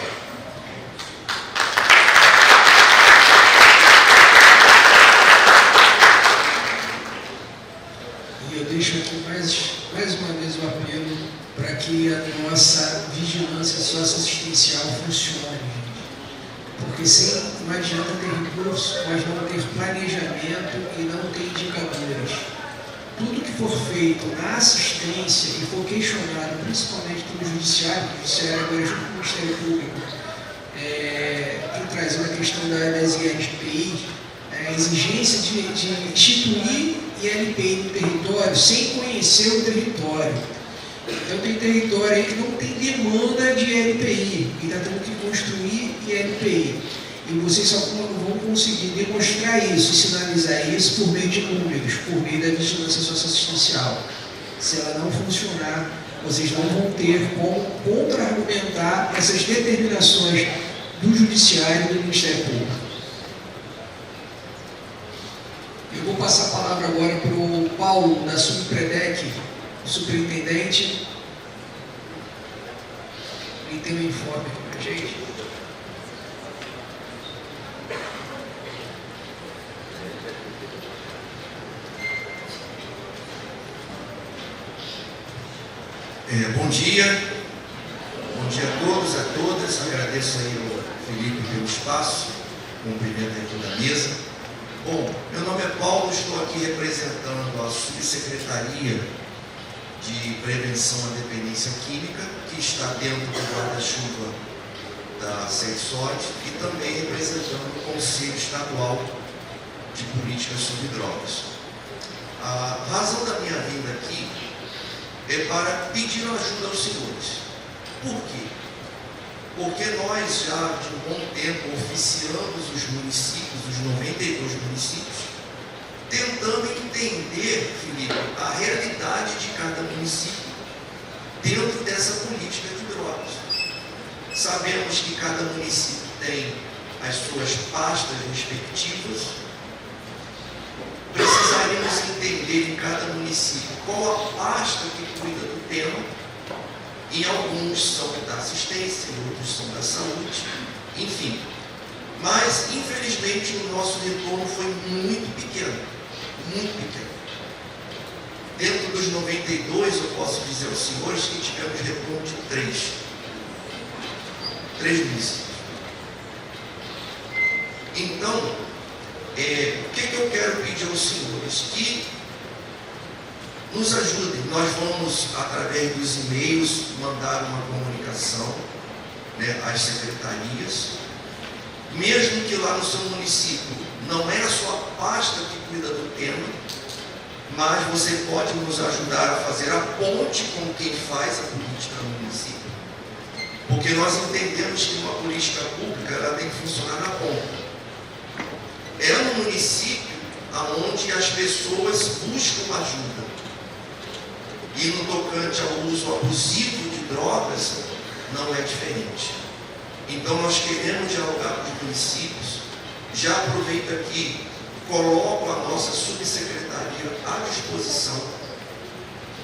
Speaker 1: E eu deixo aqui mais uma vez o apelo para que a nossa vigilância socioassistencial funcione, gente. Porque não adianta ter recurso, mas não ter planejamento e não ter indicadores. Tudo que for feito na assistência e for questionado, principalmente pelo Judiciário, o Judiciário agora junto com o Ministério Público, tem trazido a questão das ILPI, a exigência de instituir ILPI no território sem conhecer o território. Então tem território aí que não tem demanda de LPI e está tendo que construir LPI. E vocês só vão conseguir demonstrar isso e sinalizar isso por meio de números, por meio da vigilância socioassistencial. Se ela não funcionar, vocês não vão ter como contra-argumentar essas determinações do Judiciário e do Ministério Público. Eu vou passar a palavra agora para o Paulo, da Subpredec, o superintendente. Ele tem um informe para a gente.
Speaker 7: Bom dia a todos, a todas. Agradeço aí ao Felipe pelo espaço, cumprimento aí toda a mesa. Bom, meu nome é Paulo, estou aqui representando a Subsecretaria de Prevenção à Dependência Química, que está dentro do guarda-chuva da SEDSOD, e também representando o Conselho Estadual de Políticas sobre Drogas. A razão da minha vinda aqui é para pedir ajuda aos senhores. Por quê? Porque nós já de um bom tempo oficiamos os municípios, os 92 municípios, tentando entender, Felipe, a realidade de cada município dentro dessa política de drogas. Sabemos que cada município tem as suas pastas respectivas. Precisaríamos entender em cada município qual a pasta que cuida do tema, e alguns são da assistência, outros são da saúde, enfim. Mas, infelizmente, o nosso retorno foi muito pequeno, muito pequeno. Dentro dos 92, eu posso dizer aos senhores que tivemos retorno de 3 municípios. Então, o que eu quero pedir aos senhores? Que nos ajudem. Nós vamos, através dos e-mails, mandar uma comunicação, né, às secretarias. Mesmo que lá no seu município não é a sua pasta que cuida do tema, mas você pode nos ajudar a fazer a ponte com quem faz a política no município. Porque nós entendemos que uma política pública ela tem que funcionar na ponta. É no município onde as pessoas buscam ajuda. E no tocante ao uso abusivo de drogas, não é diferente. Então nós queremos dialogar com os municípios. Já aproveito aqui, coloco a nossa subsecretaria à disposição.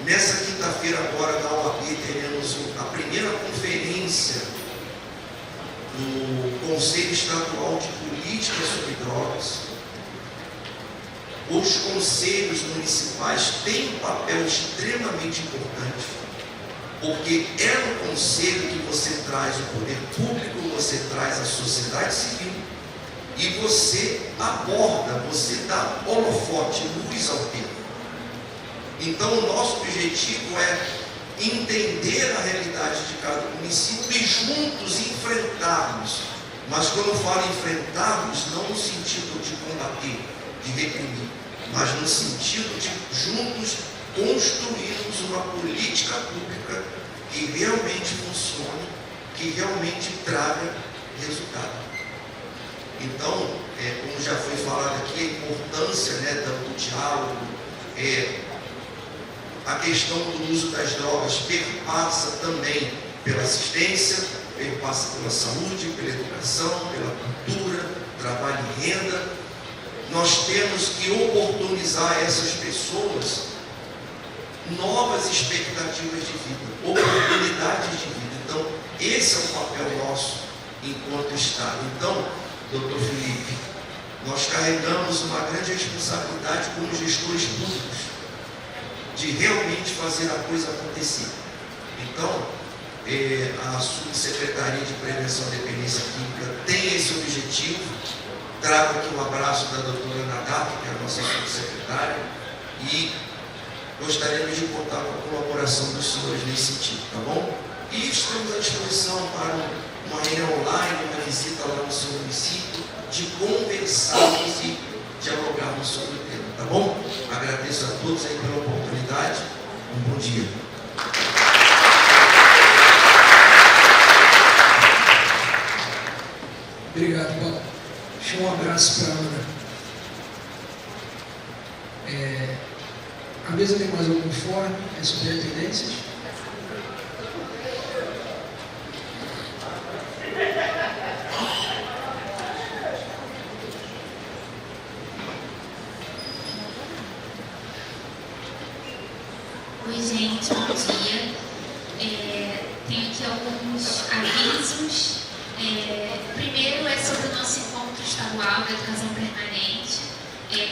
Speaker 7: Nessa quinta-feira agora na OAB teremos a primeira conferência do Conselho Estadual de Políticas sobre Drogas. Os conselhos municipais têm um papel extremamente importante, porque é no conselho que você traz o poder público, você traz a sociedade civil e você aborda, você dá holofote, luz ao tema. Então o nosso objetivo é entender a realidade de cada município e juntos enfrentarmos. Mas quando eu falo enfrentarmos, não no sentido de combater, de reprimir, mas no sentido de juntos construirmos uma política pública que realmente funcione, que realmente traga resultado. Então, como já foi falado aqui, a importância, né, do diálogo, a questão do uso das drogas perpassa também pela assistência, perpassa pela saúde, pela educação, pela cultura, trabalho e renda. Nós temos que oportunizar a essas pessoas novas expectativas de vida, oportunidades de vida. Então, esse é o papel nosso enquanto Estado. Então, doutor Felipe, nós carregamos uma grande responsabilidade como gestores públicos de realmente fazer a coisa acontecer. Então, a Subsecretaria de Prevenção à Dependência Química tem esse objetivo. Trago aqui um abraço da doutora Nadap, que é a nossa subsecretária, e gostaríamos de contar com a colaboração dos senhores nesse sentido, tá bom? E estamos à disposição para uma reunião online, uma visita lá no seu município, de conversarmos e dialogarmos sobre o tema, tá bom? Agradeço a todos aí pela oportunidade. Um bom dia.
Speaker 1: Obrigado, Paulo. Deixa um abraço para a Ana. A mesa tem mais algum informe? É superintendências?
Speaker 2: Oi, gente, bom dia. Tenho aqui alguns avisos. Primeiro é sobre o nosso encontro estadual da educação permanente,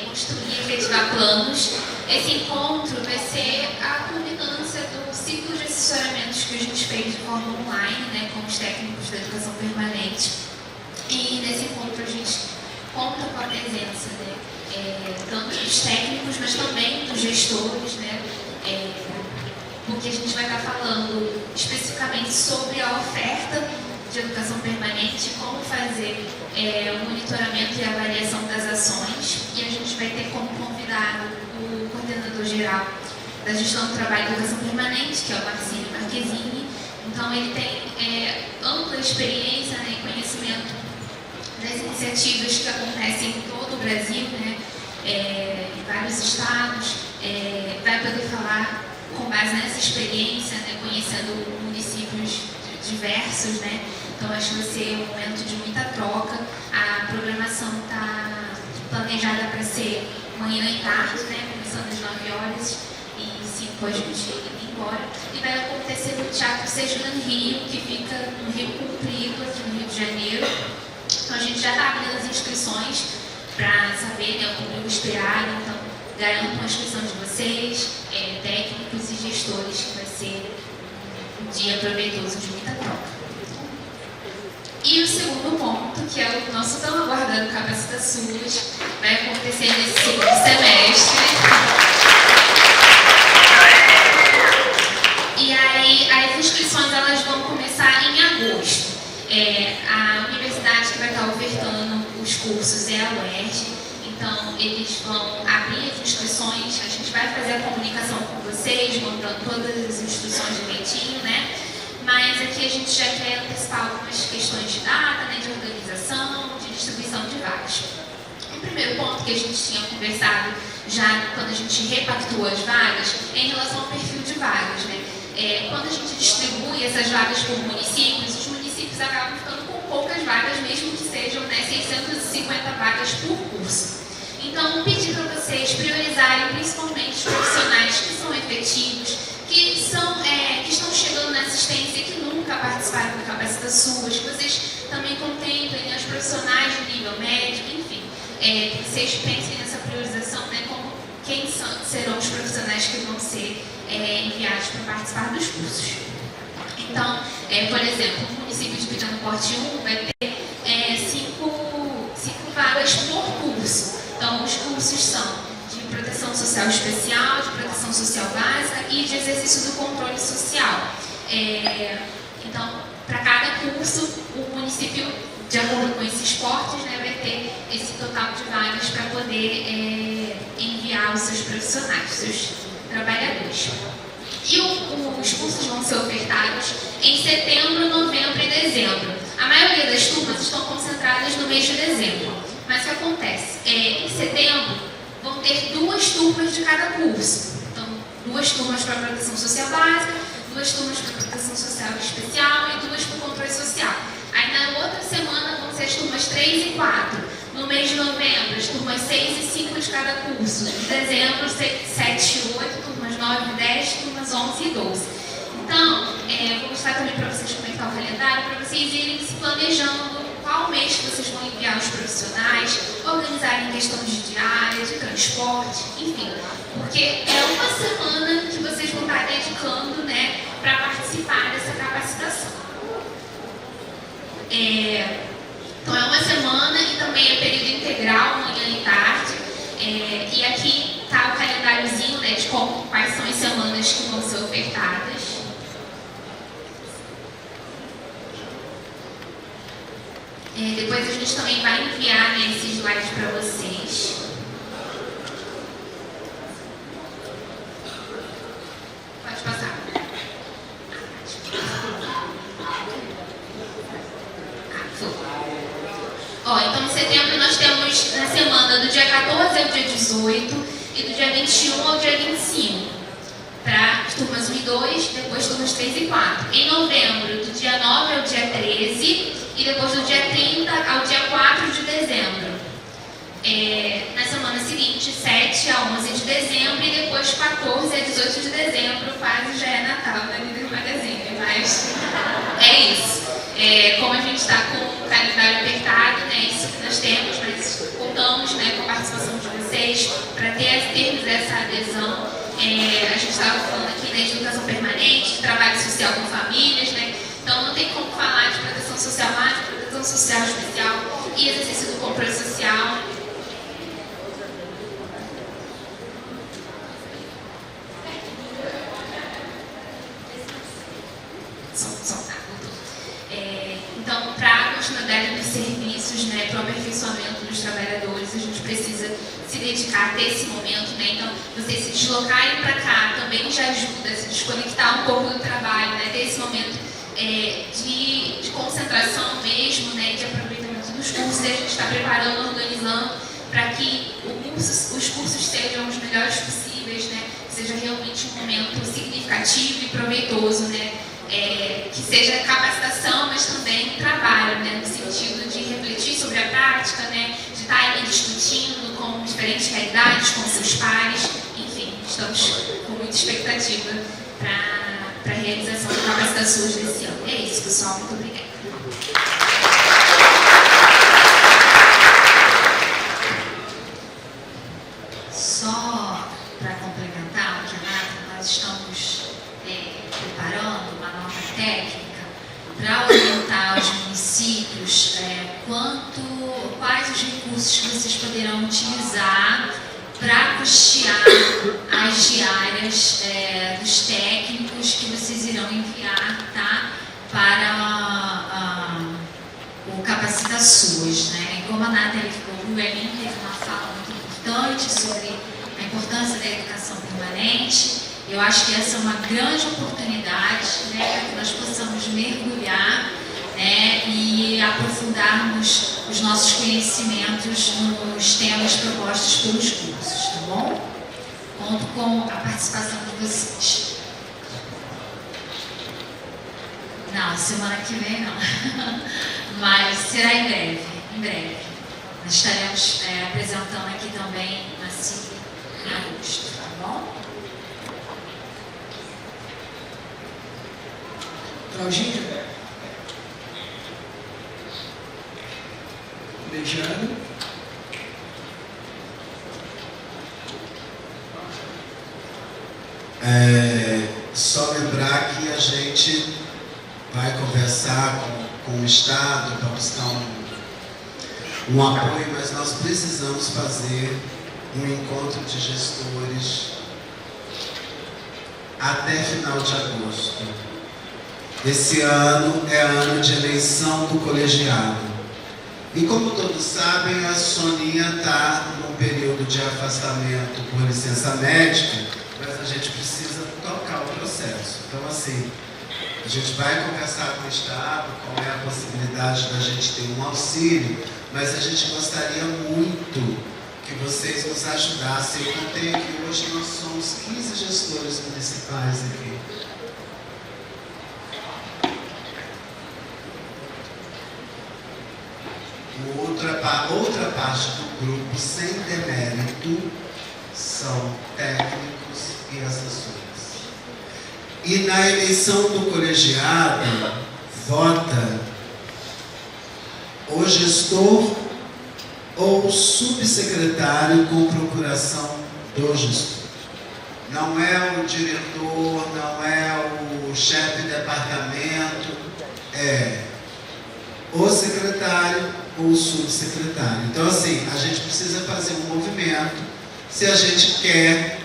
Speaker 2: construir e efetivar planos. Esse encontro vai ser a culminância do ciclo de assessoramentos que a gente fez de forma online, né, com os técnicos da educação permanente. E nesse encontro a gente conta com a presença, né, tanto dos técnicos, mas também dos gestores, né, porque a gente vai estar falando especificamente sobre a oferta de educação permanente, como fazer o monitoramento e avaliação das ações, e a gente vai ter como convidado o coordenador geral da gestão do trabalho de educação permanente, que é o Marcílio Marquezini. Então ele tem ampla experiência, né, e conhecimento das iniciativas que acontecem em todo o Brasil, né, em vários estados, vai poder falar com base nessa experiência, né, conhecendo municípios diversos, né? Então acho que vai ser um momento de muita troca. A programação está planejada para ser manhã e tarde, né? Começando às 9 horas e 5 a gente ir embora. E vai acontecer no Teatro Sejudan Rio, que fica no Rio Comprido, aqui no Rio de Janeiro. Então a gente já está abrindo as inscrições para saber, né, o público esperado. Então garantam a inscrição de vocês, técnicos e gestores, que vai ser um dia proveitoso de muita troca. E o segundo ponto, que é o nosso tão aguardado Capacita SUS, vai acontecer nesse segundo semestre. E aí as inscrições elas vão começar em agosto. A universidade que vai estar ofertando os cursos é a UERJ. Então, eles vão abrir as inscrições, a gente vai fazer a comunicação com vocês, mandando todas as instruções direitinho, né? Mas aqui a gente já quer antecipar algumas questões de data, né, de organização, de distribuição de vagas. O primeiro ponto que a gente tinha conversado já quando a gente repactuou as vagas é em relação ao perfil de vagas, né? Quando a gente distribui essas vagas por municípios, os municípios acabam ficando com poucas vagas, mesmo que sejam, né, 650 vagas por curso. Então, pedir para vocês priorizarem principalmente os profissionais que são efetivos, que estão chegando na assistência, que nunca participaram do Capacita SUS, que vocês também contemplem os profissionais de nível médio, enfim, que vocês pensem nessa priorização, né, como quem serão os profissionais que vão ser enviados para participar dos cursos. Então, por exemplo, o município de Pernambuco 1 vai ter 5 vagas por curso. Então, os cursos são de proteção social especial, de proteção social básica e de exercício do controle social. Então, para cada curso, o município, de acordo com esses cortes, né, vai ter esse total de vagas para poder enviar os seus profissionais, os seus trabalhadores. E os cursos vão ser ofertados em setembro, novembro e dezembro. A maioria das turmas estão concentradas no mês de dezembro. Mas o que acontece? Em setembro, vão ter 2 turmas de cada curso. Então, 2 turmas para proteção social básica, 2 turmas para proteção social especial e 2 para controle social. Aí, na outra semana, vão ser as turmas 3 e 4. No mês de novembro, as turmas 6 e 5 de cada curso. Em dezembro, 7 e 8, turmas 9 e 10, turmas 11 e 12. Então, vou mostrar também para vocês como é que está o calendário, para vocês irem se planejando qual mês que vocês vão enviar os profissionais, organizarem questões de diária, de transporte, enfim. Porque é uma semana que vocês vão estar dedicando, né, para participar dessa capacitação. Então é uma semana e também é período integral, manhã e tarde. E aqui está o calendáriozinho, né, de quais são as semanas que vão ser ofertadas. Depois a gente também vai enviar, né, esses slides para vocês. Pode passar.
Speaker 8: Então em setembro nós temos na semana do dia 14 ao dia 18 e do dia 21 ao dia 25. Para as turmas 1 e 2, depois turmas 3 e 4. Em novembro, do dia 9 ao dia 13 e depois do dia 30 ao dia 4 de dezembro. Na semana seguinte, 7 a 11 de dezembro e depois 14 a 18 de dezembro, quase já é Natal da Líder Magazine, mas é isso. Como a gente está com o calendário apertado, né, isso que nós temos, mas contamos, né, com a participação de vocês para termos essa adesão. A gente estava falando aqui, né, de educação permanente, de trabalho social com famílias, né? Então não tem como falar de proteção social básica, proteção social especial e exercício do controle social. Então, para a continuidade dos serviços, né, para o aperfeiçoamento dos trabalhadores, a gente precisa se dedicar até esse momento, né? Então, vocês se deslocarem para cá também já ajuda a se desconectar um pouco do trabalho, né? Ter esse momento de concentração mesmo, né? De aproveitamento dos cursos, e a gente está preparando, organizando para que os cursos sejam os melhores possíveis, né? Que seja realmente um momento significativo e proveitoso, né? Que seja capacitação, mas também trabalho, né? No sentido de refletir sobre a prática, né? De estar ali discutindo com diferentes realidades, com seus pares, enfim, estamos com muita expectativa para a realização da capacitações desse ano. É isso, pessoal, muito obrigada.
Speaker 2: Só para complementar o que a Nata, nós estamos preparando uma nova técnica para orientar os municípios quais os recursos que vocês poderão utilizar para custear as diárias dos técnicos que vocês irão enviar, tá, para o Capacita SUS, né? Como a Nathalie o Elim teve uma fala muito importante sobre a importância da educação permanente. Eu acho que essa é uma grande oportunidade, né, para que nós possamos mergulhar, né, e aprofundarmos os nossos conhecimentos nos temas propostos pelos cursos, tá bom? Conto com a participação de vocês. Não, semana que vem não, mas será em breve, em breve. Nós estaremos apresentando aqui também na CIP em agosto, tá bom?
Speaker 1: Claudinha? Beijando.
Speaker 5: Só lembrar que a gente vai conversar com o Estado para buscar um apoio, mas nós precisamos fazer um encontro de gestores até final de agosto. Esse ano é ano de eleição do colegiado. E como todos sabem, a Soninha está num período de afastamento por licença médica, mas a gente precisa tocar o processo. Então, assim, a gente vai conversar com o Estado qual é a possibilidade da gente ter um auxílio, mas a gente gostaria muito que vocês nos ajudassem. Eu contei que hoje nós somos 15 gestores municipais aqui. Outra parte do grupo, sem demérito, são técnicos e assessores. E na eleição do colegiado, vota o gestor ou o subsecretário com procuração do gestor. Não é o diretor, não é o chefe de departamento, é o secretário ou o subsecretário. Então, assim, a gente precisa fazer um movimento se a gente quer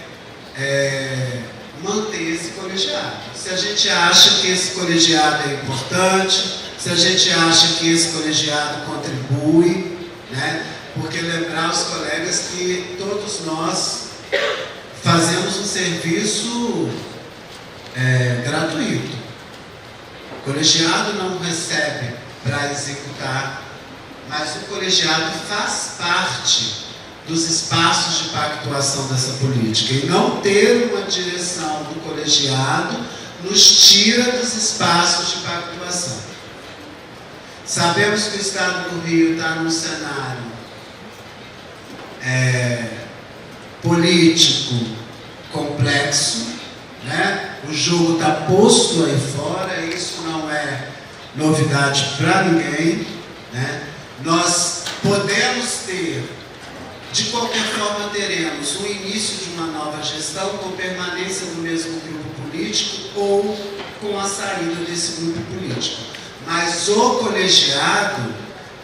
Speaker 5: manter esse colegiado. Se a gente acha que esse colegiado é importante, se a gente acha que esse colegiado contribui, né? Porque lembrar os colegas que todos nós fazemos um serviço gratuito. O colegiado não recebe para executar, mas o colegiado faz parte dos espaços de pactuação dessa política. E não ter uma direção do colegiado nos tira dos espaços de pactuação. Sabemos que o Estado do Rio está num cenário político complexo, né? O jogo está posto aí fora, isso não é novidade para ninguém, né? Nós podemos ter, de qualquer forma teremos o início de uma nova gestão com permanência do mesmo grupo político ou com a saída desse grupo político. Mas o colegiado,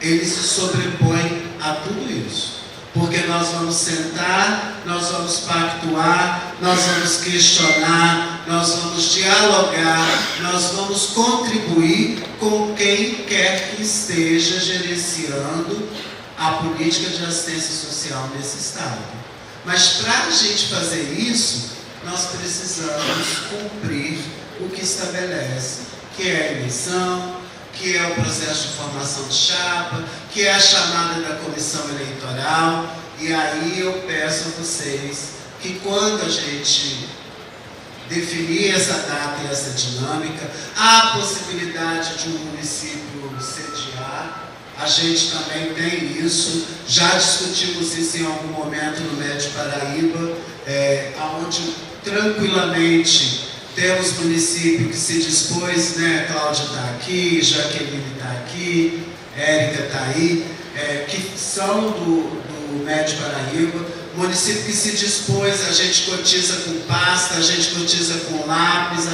Speaker 5: ele se sobrepõe a tudo isso. Porque nós vamos sentar, nós vamos pactuar, nós vamos questionar, nós vamos dialogar, nós vamos contribuir com quem quer que esteja gerenciando a política de assistência social nesse Estado. Mas para a gente fazer isso, nós precisamos cumprir o que estabelece, que é a eleição, que é o processo de formação de chapa, que é a chamada da comissão eleitoral. E aí eu peço a vocês que quando a gente definir essa data e essa dinâmica, há a possibilidade de um município sediar, a gente também tem isso, já discutimos isso em algum momento no Médio Paraíba, onde tranquilamente temos município que se dispôs, né? Cláudia está aqui, Jaqueline está aqui, Érica está aí, que são do Médio Paraíba, município que se dispôs, a gente cotiza com pasta, a gente cotiza com lápis,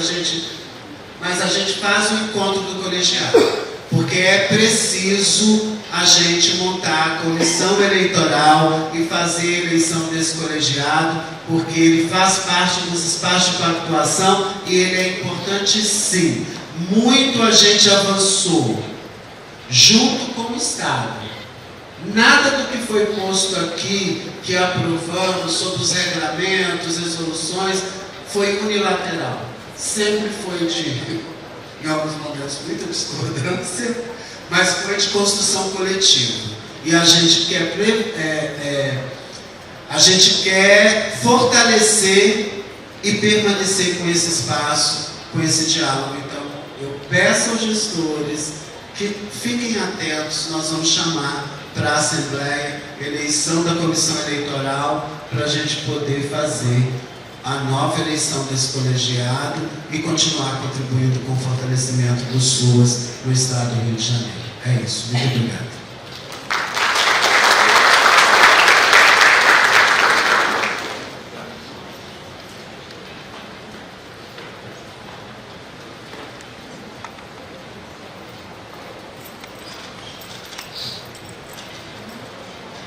Speaker 5: mas a gente faz o encontro do colegiado, porque é preciso a gente montar a comissão eleitoral e fazer a eleição desse colegiado, porque ele faz parte dos espaços de pactuação e ele é importante sim. Muito a gente avançou, junto com o Estado. Nada do que foi posto aqui, que aprovamos sobre os regulamentos, resoluções, foi unilateral. Sempre foi em alguns momentos, muita discordância, mas foi de construção coletiva. E a gente quer fortalecer e permanecer com esse espaço, com esse diálogo. Então, eu peço aos gestores que fiquem atentos, nós vamos chamar para a Assembleia, eleição da Comissão Eleitoral, para a gente poder fazer a nova eleição desse colegiado e continuar contribuindo com o fortalecimento do SUAS no Estado do Rio de Janeiro. É isso. Muito obrigado.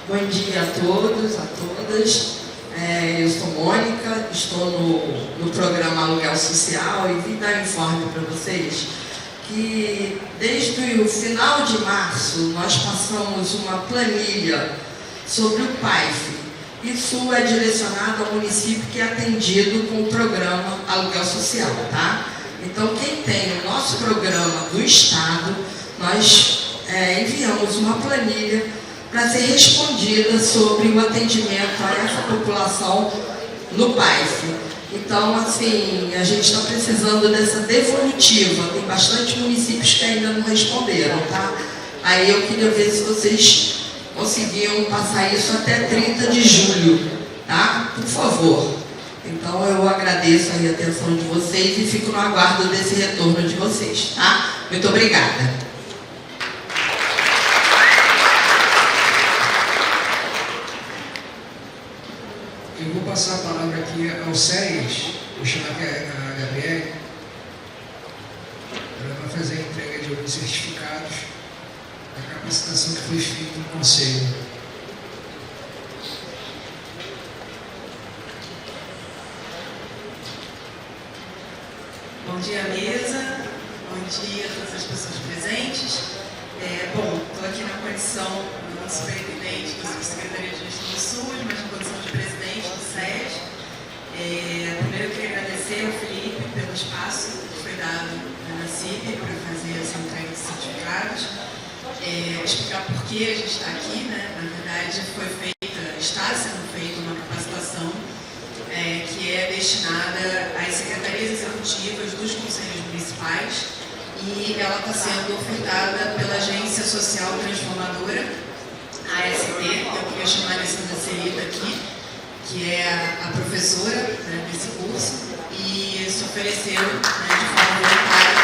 Speaker 9: Bom dia a todos, a todas. Eu sou Mônica, estou no programa Aluguel Social e vim dar informe para vocês que desde o final de março nós passamos uma planilha sobre o PAIF. Isso é direcionado ao município que é atendido com o programa Aluguel Social, tá? Então, quem tem o nosso programa do Estado, nós enviamos uma planilha para ser respondida sobre o atendimento a essa população no PAIF. Então, assim, a gente está precisando dessa devolutiva. Tem bastante municípios que ainda não responderam, tá? Aí eu queria ver se vocês conseguiam passar isso até 30 de julho, tá? Por favor. Então, eu agradeço aí a atenção de vocês e fico no aguardo desse retorno de vocês, tá? Muito obrigada.
Speaker 1: Eu vou passar a palavra aqui ao SEIS, vou chamar aqui a Gabriele, para ela fazer a entrega de alguns certificados da capacitação que foi feita no Conselho.
Speaker 10: Bom dia, mesa. Bom dia a todas as pessoas presentes. Estou aqui na condição do superintendente da Secretaria de Gestão do SUS, mas na condição de presidente do SES. Primeiro eu queria agradecer ao Felipe pelo espaço que foi dado na CIB para fazer essa entrega de certificados. explicar por que a gente está aqui, né? Na verdade, está sendo feita uma capacitação que é destinada às secretarias executivas dos conselhos municipais e ela está sendo ofertada pela Agência Social Transformadora, AST. Eu queria chamar a Alessandra Celita aqui, que é a professora, né, desse curso, e se ofereceu, né, de forma voluntária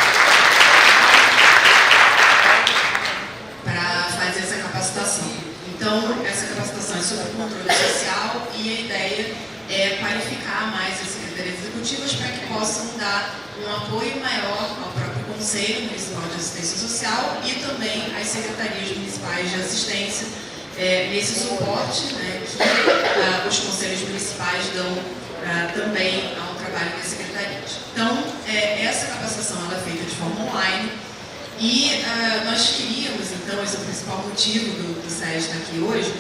Speaker 10: para fazer essa capacitação. Então, essa capacitação é sobre o controle social e a ideia é qualificar mais as secretarias executivas para que possam dar um apoio maior ao próprio Conselho Municipal de Assistência Social e também às secretarias municipais de assistência, nesse suporte, né, que os conselhos municipais dão também ao trabalho das secretarias. Então, essa capacitação ela é feita de forma online e nós queríamos, então, esse é o principal motivo do SES estar aqui hoje,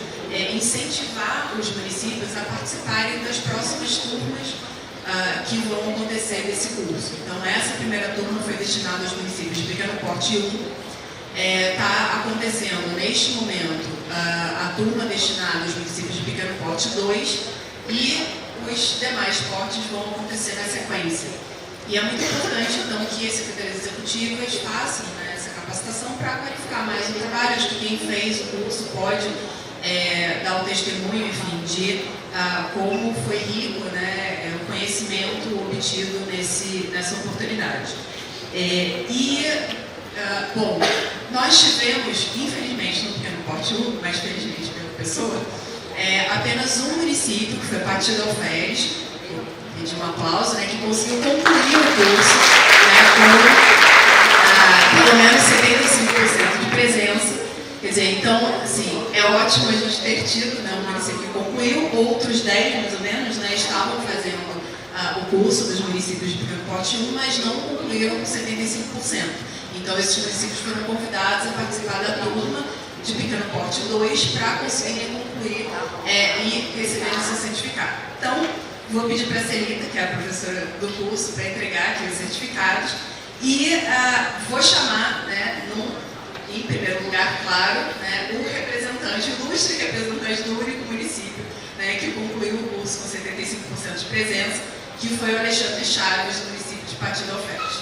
Speaker 10: incentivar os municípios a participarem das próximas turmas que vão acontecer desse curso. Então, essa primeira turma foi destinada aos municípios de pequeno porte 1. Está acontecendo, neste momento, a turma destinada aos municípios de pequeno porte 2 e os demais portes vão acontecer na sequência. E é muito importante, então, que as secretarias executivas façam, né, essa capacitação para qualificar mais o trabalho. Acho que quem fez o curso pode dar o testemunho, enfim, de como foi rico, né, o conhecimento obtido nessa oportunidade. Bom, nós tivemos, infelizmente, no pequeno porte 1, mas felizmente pela pessoa, apenas um município, que foi Partido Alferes, pedi um aplauso, né, que conseguiu concluir o curso, né, com pelo menos 75% de presença. Quer dizer, então, assim, é ótimo a gente ter tido, né, um município que concluiu, outros 10, mais ou menos, né, estavam fazendo o curso dos municípios de pequeno porte 1, mas não concluíram com 75%. Então, esses municípios foram convidados a participar da turma de pequeno porte 2 para conseguirem concluir e receberem seu certificado. Então, vou pedir para a Celita, que é a professora do curso, para entregar aqui os certificados e vou chamar, né, em primeiro lugar, claro, né, o ilustre representante do único município, né, que concluiu o curso com 75% de presença, que foi o Alexandre Chaves, do município de Partido Alferes.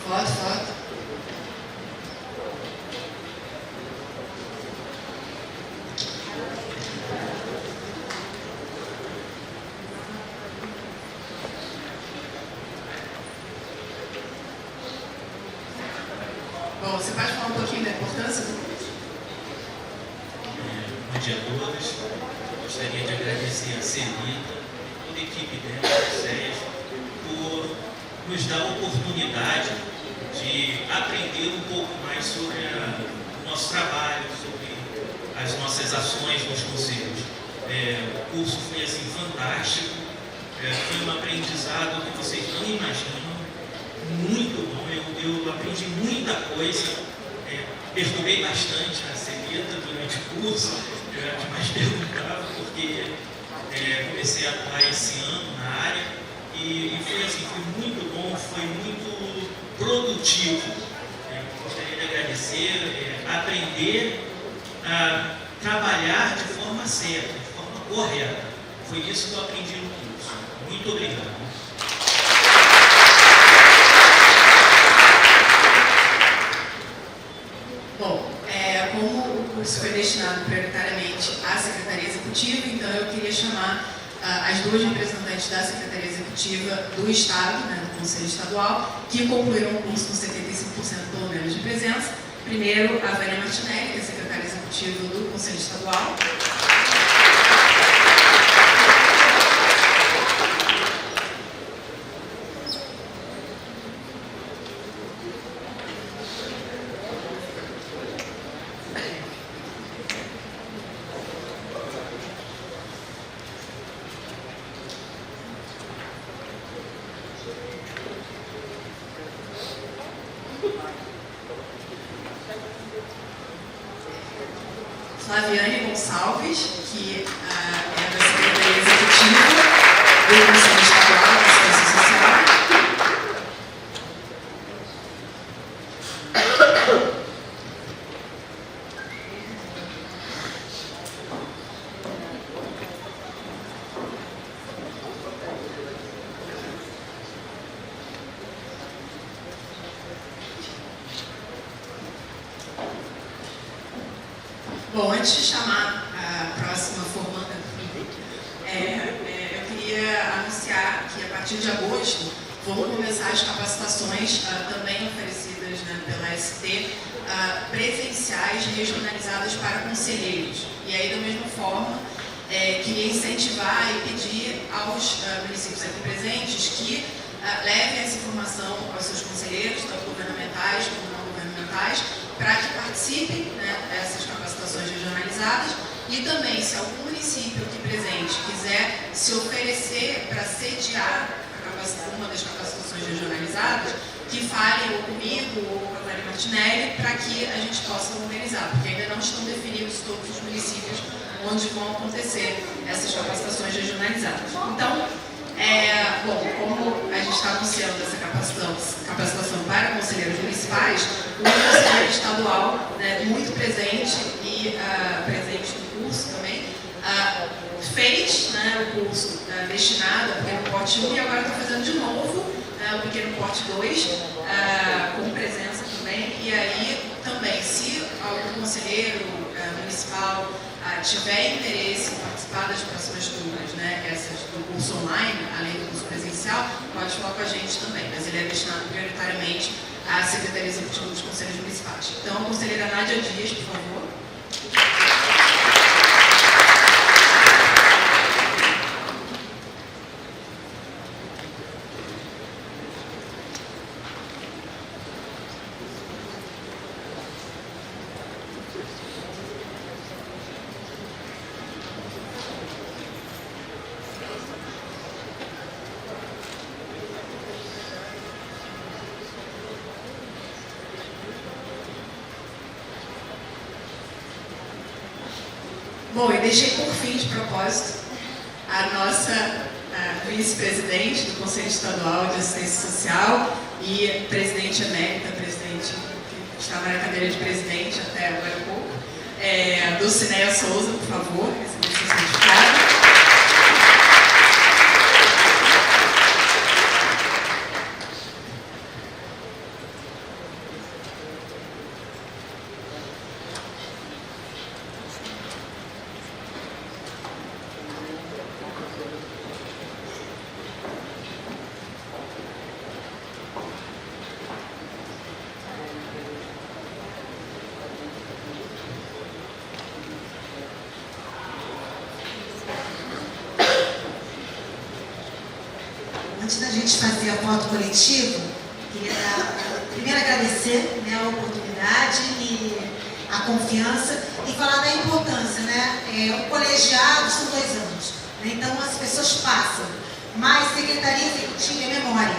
Speaker 10: Foto. Bom, você pode falar um pouquinho da importância do curso?
Speaker 11: Bom dia a todos. Gostaria de agradecer a Celita, toda a equipe dela, do SES, por nos dar a oportunidade de aprender um pouco mais sobre o nosso trabalho, sobre as nossas ações nos conselhos. O curso foi assim fantástico, foi um aprendizado que vocês não imaginam, muito bom. Eu aprendi muita coisa, perturbei bastante a Celita durante o curso, eu era que mais perguntava, porque comecei a atuar esse ano na área e foi assim, foi muito bom, foi muito produtivo. Gostaria de agradecer, aprender a trabalhar de forma certa, de forma correta. Foi isso que eu aprendi no curso. Muito obrigado.
Speaker 10: Bom, como o curso foi destinado prioritariamente à Secretaria Executiva, então eu queria chamar as duas representantes da Secretaria Executiva do Estado, né, do Conselho Estadual, que concluíram o curso com 75% pelo menos de presença. Primeiro, a Vânia Martinelli, que é a secretária executiva do Conselho Estadual. Flaviane Gonçalves, que é da Secretaria Executiva Conselho Estadual de Assistência Social. Bom, antes de chamar a próxima formanda, eu queria anunciar que a partir de agosto vão começar as capacitações também oferecidas, né, pela ST, presenciais regionalizadas para conselheiros. E aí, da mesma forma, queria incentivar e pedir aos municípios aqui presentes que levem essa informação aos seus conselheiros, tanto governamentais como não governamentais, para que participem, né, dessas capacitações regionalizadas. E também, se algum município aqui presente quiser se oferecer para sediar uma das capacitações regionalizadas, que falem ou comigo ou com a Cláudia Martinelli, para que a gente possa organizar, porque ainda não estão definidos todos os municípios onde vão acontecer essas capacitações regionalizadas. Então, bom, como a gente está anunciando essa capacitação para conselheiros municipais, o Conselheiro Estadual, né, muito presente e presente no curso também, fez, né, o curso destinado ao pequeno porte 1 e agora está fazendo de novo o pequeno porte 2, com presença também. E aí também, se algum conselheiro municipal tiver interesse em participar das próximas turmas, né, essas do curso online, além do curso presencial, pode falar com a gente também, mas ele é destinado prioritariamente à Secretaria Executiva dos Conselhos Municipais. Então, a conselheira Nádia Dias, por favor. Bom, e deixei por fim, de propósito, a nossa vice-presidente do Conselho Estadual de Assistência Social e presidente emérita, presidente que estava na cadeira de presidente até agora há pouco, Dulcineia Souza, por favor, receber seu certificado.
Speaker 12: Antes da gente fazer a foto coletiva, queria primeiro agradecer, né, a oportunidade e a confiança e falar da importância, né? O colegiado são 2 anos, né, então as pessoas passam, mas Secretaria Executiva é memória.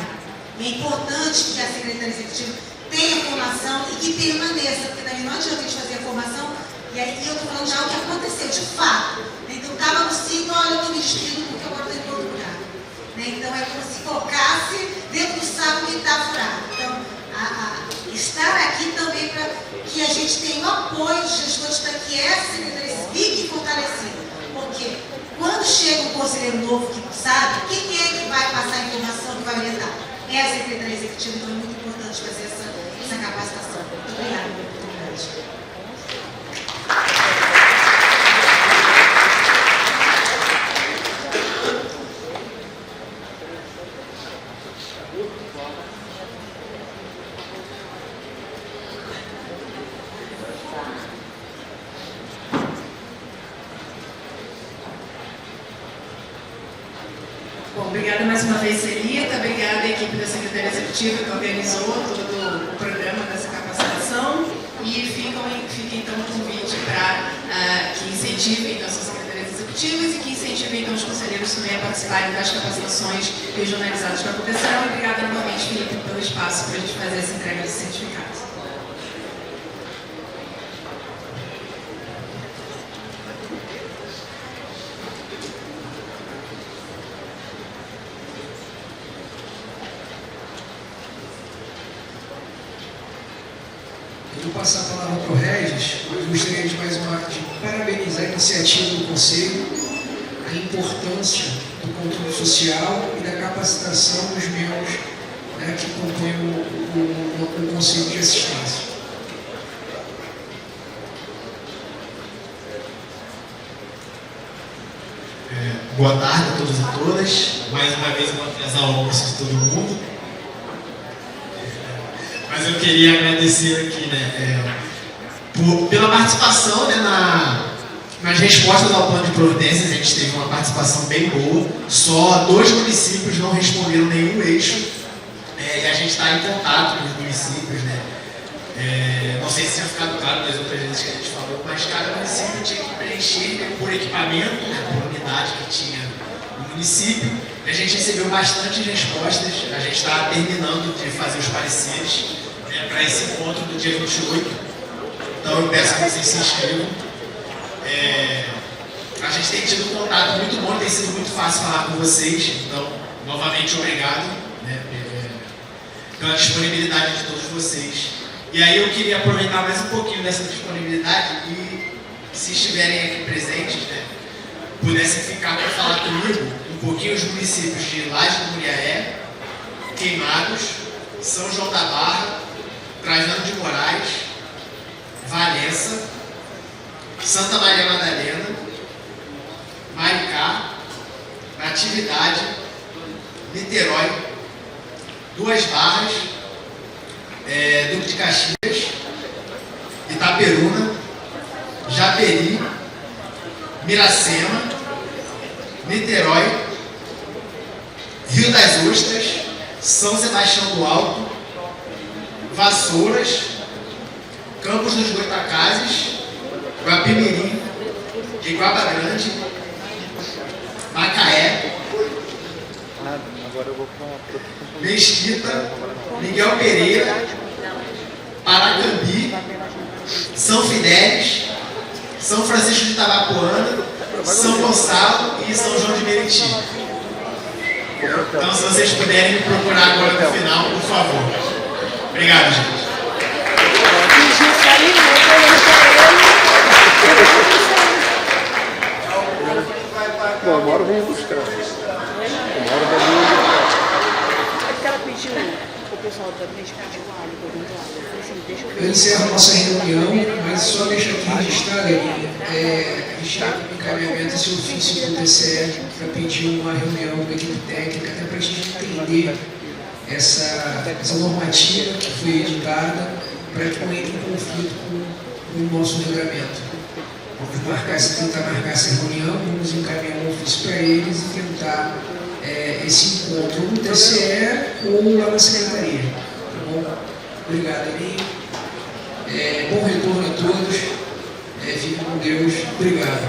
Speaker 12: É importante que a Secretaria Executiva tenha formação e que permaneça, porque também não adianta a gente fazer a formação e aí eu estou falando já o que aconteceu, de fato. Então estava no ciclo, olha, eu estou me despindo porque agora estou em outro lugar. Então é como se colocasse dentro do saco que está furado. Então, estar aqui também para que a gente tenha o apoio dos gestores para que essa secretaria fique fortalecida. Porque quando chega um conselheiro novo que não sabe, quem é que vai passar a informação que vai orientar? É a Secretaria Executiva, então é muito importante fazer essa capacitação. Muito obrigada pela oportunidade.
Speaker 10: Bom, obrigada mais uma vez, Celita. Obrigada à equipe da Secretaria Executiva que organizou todo o programa dessa capacitação. E fica então o convite para que incentivem então, suas secretarias executivas e que incentivem então, os conselheiros também a participarem das capacitações regionalizadas que acontecerão. E obrigada novamente, Felipe, pelo espaço para a gente fazer essa entrega de certificados.
Speaker 1: vou passar a palavra para o Regis, mas gostaria de parabenizar a iniciativa do Conselho, a importância do controle social e da capacitação dos membros, né, que compõem o Conselho de Assistência.
Speaker 6: Boa tarde a todos e todas. Mais uma vez eu vou atrasar o almoço de todo mundo. Mas eu queria agradecer aqui, né, pela participação, né, nas respostas ao plano de providências. A gente teve uma participação bem boa. Só 2 municípios não responderam nenhum eixo. E a gente está em contato com os municípios, né? Não sei se tinha ficado claro das outras vezes que a gente falou, mas cada município tinha que preencher, né, por equipamento, né, por unidade que tinha no município. E a gente recebeu bastante respostas. A gente está terminando de fazer os pareceres, né, para esse encontro do dia 28. Então eu peço que vocês se inscrevam. A gente tem tido um contato muito bom, tem sido muito fácil falar com vocês. Então, novamente, obrigado, né, pela disponibilidade de todos vocês. E aí eu queria aproveitar mais um pouquinho dessa disponibilidade e, se estiverem aqui presentes, né, pudessem ficar para falar comigo um pouquinho os municípios de Laje do Muriaé, Queimados, São João da Barra, Trajano de Moraes, Valença, Santa Maria Madalena, Maricá, Natividade, Niterói, Duas Barras, Duque de Caxias, Itaperuna, Japeri, Miracema, Niterói, Rio das Ostras, São Sebastião do Alto, Vassouras, Campos dos Goitacazes, Guapimirim, Iguaba Grande, Macaé, Mesquita, Miguel Pereira, Paracambi, São Fidélis, São Francisco de Itabapoana, São Gonçalo e São João de Meriti. Então, se vocês puderem me procurar agora no final, por favor. Obrigado, gente.
Speaker 13: Não, uma hora vem buscar. Uma hora vai vir buscar. É porque ela pediu, o pessoal da mesa pediu alho, perguntou alho. Eu falei assim, deixa eu ver.
Speaker 1: Eu encerro a nossa reunião, mas só deixo aqui registrado, a gente está com encaminhamento esse ofício do TCE para pedir uma reunião com a equipe técnica, até para a gente entender essa normativa que foi editada para que não entre em conflito com o nosso regulamento. Vamos tentar marcar essa reunião, vamos encaminhar um ofício para eles e tentar esse encontro no TCE ou lá na secretaria. Tá bom? Obrigado, Elinho. Bom retorno a todos. Fiquem com Deus. Obrigado.